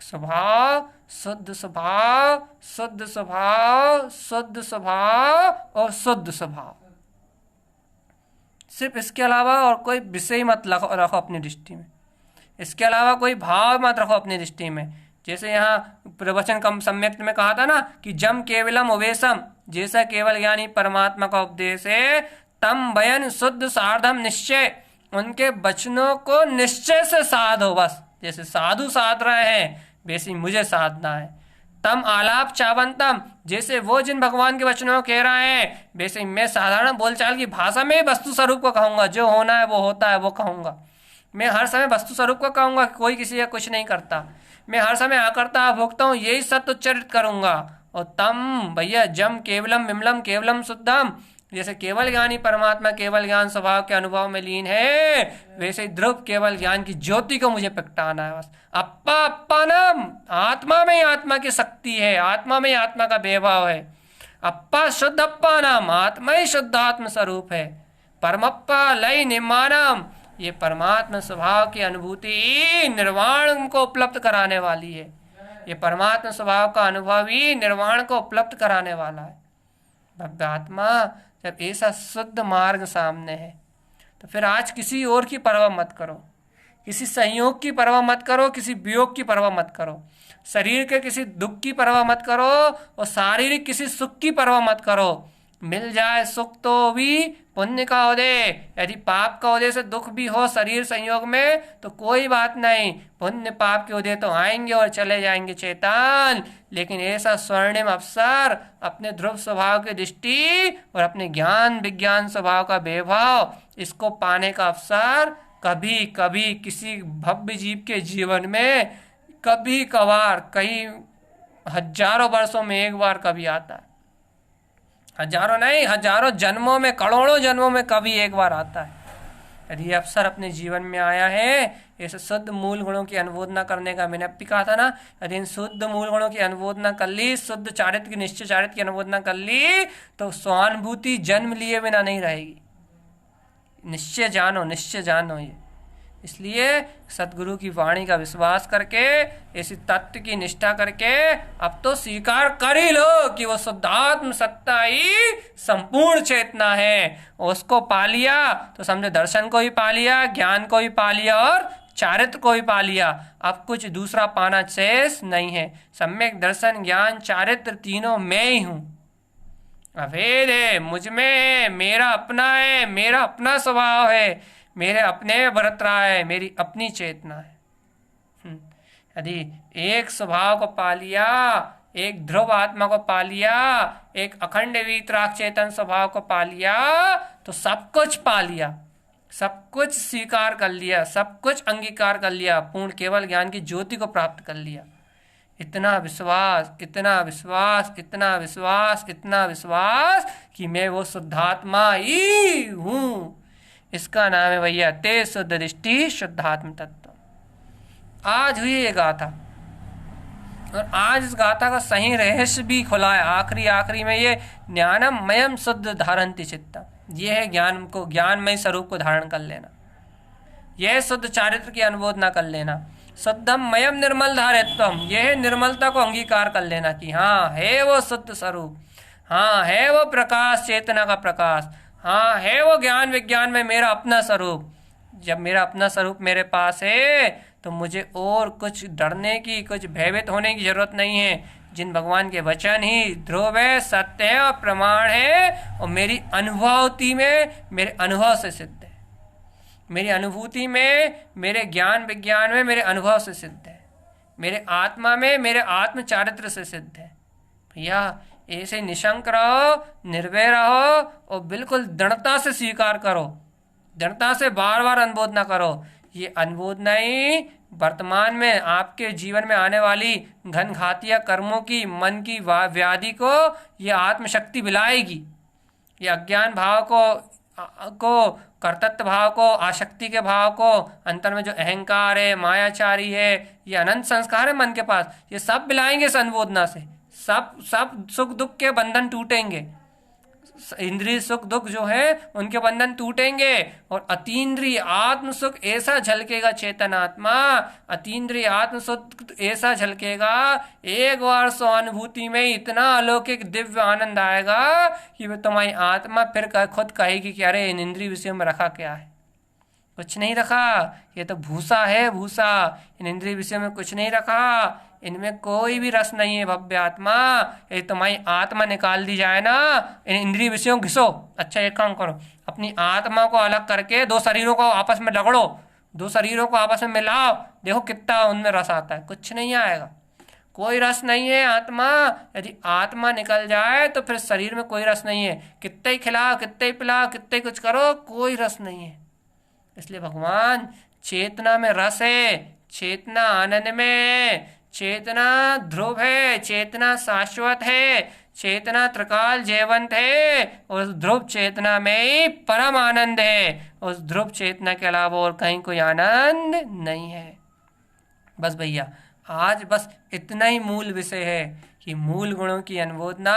स्वभाव, शुद्ध स्वभाव, शुद्ध स्वभाव, शुद्ध स्वभाव और शुद्ध स्वभाव। सिर्फ इसके अलावा और कोई विषय मत रखो अपनी दृष्टि में, इसके अलावा कोई भाव मत रखो अपनी दृष्टि में। जैसे यहाँ प्रवचन कम सम्यक में कहा था ना कि जम केवलम उवेशम, जैसा केवल ज्ञानी परमात्मा का उपदेश है, तम बयन शुद्ध साधम निश्चय, उनके वचनों को निश्चय से साधो। बस जैसे साधु साध रहे हैं वैसे मुझे साधना है। तम आलाप चावंतम, जैसे वो जिन भगवान के वचनों को कह रहे हैं वैसे मैं साधारण बोलचाल की भाषा में वस्तु स्वरूप को कहूँगा, जो होना है वो होता है वो कहूँगा। मैं हर समय वस्तु स्वरूप को कहूँगा, कोई किसी का कुछ नहीं करता। मैं हर समय आकर्ता भोगता हूँ, यही सत्य उच्चरित करूँगा। और तम भैया जम केवलम विमलम केवलम शुद्धम, जैसे केवल ज्ञानी परमात्मा केवल ज्ञान स्वभाव के अनुभव में लीन है, वैसे ध्रुव केवल ज्ञान की ज्योति को मुझे प्रगटाना है। बस अप्पा अप्पानम, आत्मा में ही आत्मा की शक्ति है, आत्मा में ही आत्मा का वैभव है। अप्पा शुद्ध अप्पानम, आत्मा ही शुद्ध आत्म स्वरूप है। परमप्पा लय निर्माणम, ये परमात्मा स्वभाव की अनुभूति निर्वाण को उपलब्ध कराने वाली है। ये परमात्मा स्वभाव का अनुभव ही निर्वाण को उपलब्ध कराने वाला है। भक्त आत्मा जब ऐसा शुद्ध मार्ग सामने है तो फिर आज किसी और की परवाह मत करो, किसी संयोग की परवाह मत करो, किसी वियोग की परवाह मत करो, शरीर के किसी दुख की परवाह मत करो और शारीरिक किसी सुख की परवाह मत करो। मिल जाए सुख तो भी पुण्य का उदय, यदि पाप का उदय से दुख भी हो शरीर संयोग में तो कोई बात नहीं, पुण्य पाप के उदय तो आएंगे और चले जाएंगे चेतन। लेकिन ऐसा स्वर्णिम अवसर अपने ध्रुव स्वभाव की दृष्टि और अपने ज्ञान विज्ञान स्वभाव का वैभव, इसको पाने का अवसर कभी कभी किसी भव्य जीव के जीवन में कभी कभार, कई हजारों वर्षों में एक बार कभी आता है। हजारों नहीं, हजारों जन्मों में, करोड़ों जन्मों में कभी एक बार आता है। यदि ये अवसर अपने जीवन में आया है, ऐसे शुद्ध मूल गुणों की अनुमोदना करने का मैंने भी कहा था ना, यदि इन शुद्ध मूल गुणों की अनुमोदना कर ली, शुद्ध चारित्र की निश्चय चारित्र की अनुमोदना कर ली तो स्वानुभूति जन्म लिए बिना नहीं रहेगी। निश्चय जानो, निश्चय जानो। ये इसलिए सतगुरु की वाणी का विश्वास करके, इसी तत्व की निष्ठा करके अब तो स्वीकार कर ही लो कि वो शुद्धात्म सत्ता ही संपूर्ण चेतना है। उसको पा लिया तो समझो दर्शन को ही पा लिया, ज्ञान को ही पा लिया और चारित्र को ही पा लिया। अब कुछ दूसरा पाना शेष नहीं है। सम्यक दर्शन, ज्ञान, चारित्र तीनों मैं ही हूं। अभेद है, मुझ में है, मेरा अपना है, मेरा अपना स्वभाव है, मेरे अपने बरत रहा है, मेरी अपनी चेतना है। यदि एक स्वभाव को पा लिया, एक ध्रुव आत्मा को पा लिया, एक अखंड वीतराग चेतन स्वभाव को पा लिया तो सब कुछ पा लिया, सब कुछ स्वीकार कर लिया, सब कुछ अंगीकार कर लिया, पूर्ण केवल ज्ञान की ज्योति को प्राप्त कर लिया। इतना विश्वास, इतना विश्वास, इतना विश्वास, इतना विश्वास कि मैं वो शुद्धात्मा ही हूं। इसका नाम है भैया ते शुद्ध दृष्टि शुद्धात्म तत्व। आज हुई ये गाथा और आज इस गाथा का सही रहस्य भी खुला है। आखिरी में ये ज्ञानम मयम शुद्ध धारंति चित्तम, ये है ज्ञान को, ज्ञानमय स्वरूप को धारण कर लेना, यह शुद्ध चारित्र की अनुबोधना कर लेना। शुद्धम मयम निर्मल धारित्वम, यह है निर्मलता को अंगीकार कर लेना कि हाँ है वो शुद्ध स्वरूप, हाँ है वो प्रकाश, चेतना का प्रकाश, हाँ है वो ज्ञान विज्ञान में मेरा अपना स्वरूप। जब मेरा अपना स्वरूप मेरे पास है तो मुझे और कुछ डरने की, कुछ भयभीत होने की जरूरत नहीं है। जिन भगवान के वचन ही ध्रुव है, सत्य है और प्रमाण है, और मेरी अनुभूति में, मेरे अनुभव से सिद्ध है, मेरी अनुभूति में, मेरे ज्ञान विज्ञान में, मेरे अनुभव से सिद्ध है, मेरे आत्मा में, मेरे आत्म चारित्र से सिद्ध है। भैया ऐसे निशंक रहो, निर्भय रहो और बिल्कुल दृढ़ता से स्वीकार करो, दृढ़ता से बार बार अनुबोधना करो। ये अनुबोधना ही वर्तमान में आपके जीवन में आने वाली घनघातिया कर्मों की, मन की व्याधि को ये आत्मशक्ति मिलाएगी। ये अज्ञान भाव को कर्तृत्व भाव को, आसक्ति के भाव को, अंतर में जो अहंकार है, मायाचारी है, ये अनंत संस्कार है मन के पास, ये सब मिलाएंगे इस अनुबोधना से। सब सुख दुख के बंधन टूटेंगे, इंद्रिय सुख दुख जो है उनके बंधन टूटेंगे और अतीन्द्रिय आत्म सुख ऐसा झलकेगा, चेतन आत्मा अतीन्द्रिय आत्म सुख ऐसा झलकेगा, एक बार स्वानुभूति में इतना अलौकिक दिव्य आनंद आएगा कि वह तुम्हारी आत्मा फिर खुद कहेगी कि अरे इन इंद्रिय विषयों में रखा क्या है, कुछ नहीं रखा, ये तो भूसा है, भूसा, इन इंद्रिय विषयों में कुछ नहीं रखा, इनमें कोई भी रस नहीं है। भव्य आत्मा, ये तुम्हारी आत्मा निकाल दी जाए ना, इन इंद्रिय विषयों घिसो। अच्छा एक काम करो, अपनी आत्मा को अलग करके दो शरीरों को आपस में रगड़ो, दो शरीरों को आपस में मिलाओ, देखो कितना उनमें रस आता है। कुछ नहीं आएगा, कोई रस नहीं है आत्मा। यदि आत्मा निकल जाए तो फिर शरीर में कोई रस नहीं है। कितने ही खिलाओ, कितने ही पिलाओ, कितने कुछ करो, कोई रस नहीं है। इसलिए भगवान चेतना में रस है, चेतना आनंद में है, चेतना ध्रुव है, चेतना शाश्वत है, चेतना त्रिकाल जयवंत है, उस ध्रुव चेतना में ही परम आनंद है। उस ध्रुव चेतना के अलावा और कहीं कोई आनंद नहीं है। बस भैया आज बस इतना ही मूल विषय है कि मूल गुणों की अनुबोधना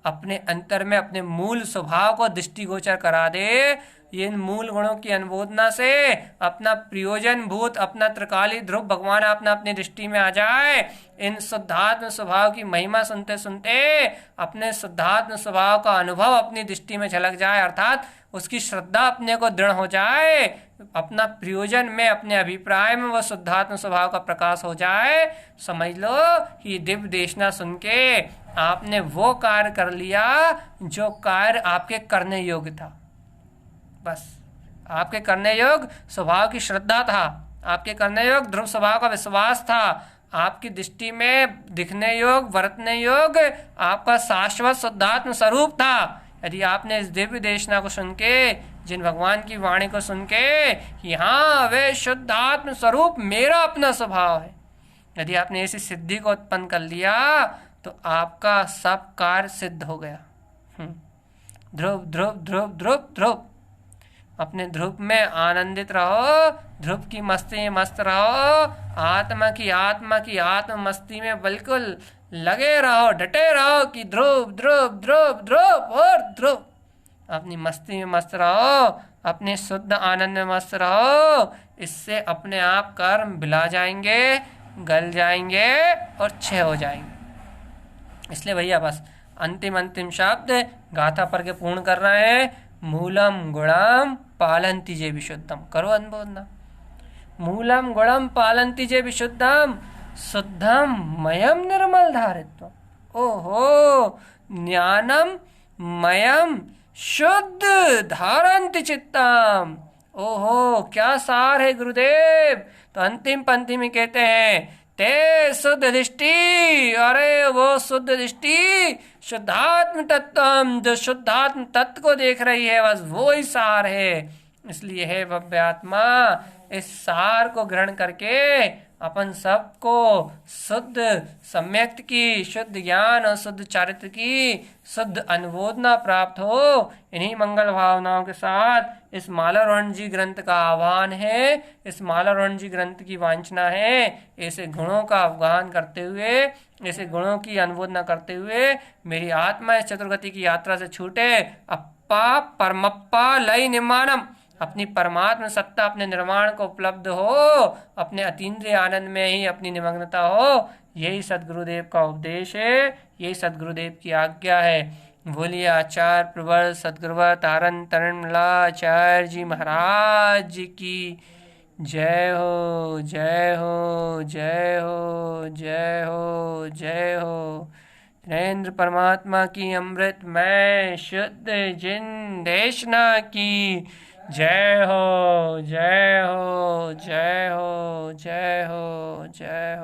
अपने अंतर में अपने मूल स्वभाव को दृष्टिगोचर करा दे। इन मूल गुणों की अनुबोधना से अपना प्रयोजन भूत, अपना त्रिकाली ध्रुव भगवान अपनी दृष्टि में आ जाए। इन शुद्धात्म स्वभाव की महिमा सुनते सुनते अपने शुद्धात्म स्वभाव का अनुभव अपनी दृष्टि में झलक जाए, अर्थात उसकी श्रद्धा अपने को दृढ़ हो जाए, अपना प्रयोजन में, अपने अभिप्राय में वह शुद्धात्म स्वभाव का प्रकाश हो जाए। समझ लो कि दिव्य देशना सुन के आपने वो कार्य कर लिया जो कार्य आपके करने योग्य था। बस आपके करने योग स्वभाव की श्रद्धा था, आपके करने योग ध्रुव स्वभाव का विश्वास था, आपकी दृष्टि में दिखने योग, वर्तने योग आपका शाश्वत शुद्धात्म स्वरूप था। यदि आपने इस दिव्य देशना को सुन के, जिन भगवान की वाणी को सुन के कि हाँ वे शुद्धात्म स्वरूप मेरा अपना स्वभाव है, यदि आपने ऐसी सिद्धि को उत्पन्न कर लिया तो आपका सब कार्य सिद्ध हो गया। ध्रुव ध्रुव ध्रुव ध्रुव ध्रुव, अपने ध्रुव में आनंदित रहो, ध्रुव की मस्ती में मस्त रहो, आत्मा की आत्म मस्ती में बिल्कुल लगे रहो, डटे रहो कि ध्रुव ध्रुव ध्रुव ध्रुव और ध्रुव। अपनी मस्ती में मस्त रहो, अपने शुद्ध आनंद में मस्त रहो। इससे अपने आप कर्म बिला जाएंगे, गल जाएंगे और क्षय हो जाएंगे। इसलिए भैया बस अंतिम शब्द गाथा पर के पूर्ण कर रहे हैं। मूलम गुणम पालंति जे विशुद्धम। करो अनुबोधना। मूलम गुणम पालंति जे विशुद्धम शुद्धम मयम निर्मल धारित्व। ओहो, ज्ञानम मयम शुद्ध धारंति चित्तम। ओहो, क्या सार है गुरुदेव। तो अंतिम पंक्ति में कहते हैं ते शुद्ध दृष्टि। अरे वो शुद्ध दृष्टि शुद्धात्म तत्व, जो शुद्धात्म तत्व को देख रही है, बस वो ही सार है। इसलिए है भव्य आत्मा, इस सार को ग्रहण करके अपन सबको शुद्ध सम्यक्त की, शुद्ध ज्ञान और शुद्ध चारित्र की शुद्ध अनुबोधना प्राप्त हो। इन्हीं मंगल भावनाओं के साथ इस मालारोहण जी ग्रंथ का आह्वान है, इस मालारोहण जी ग्रंथ की वांछना है। ऐसे गुणों का अवगाहन करते हुए, ऐसे गुणों की अनुबोधना करते हुए मेरी आत्मा इस चतुर्गति की यात्रा से छूटे। अप्पा परमप्पा लय निर्माणम, अपनी परमात्मा सत्ता, अपने निर्माण को उपलब्ध हो, अपने अतीन्द्रिय आनंद में ही अपनी निमग्नता हो। यही सदगुरुदेव का उपदेश है, यही सदगुरुदेव की आज्ञा है। बोलिए आचार्य प्रवर सदगुरुवर तारण तरणलाचार्य जी महाराज जी की जय हो, जय हो, जय हो, जय हो, जय हो। नरेंद्र परमात्मा की अमृतमय शुद्ध जिन देशना की जय हो, जय हो, जय हो, जय हो, जय हो।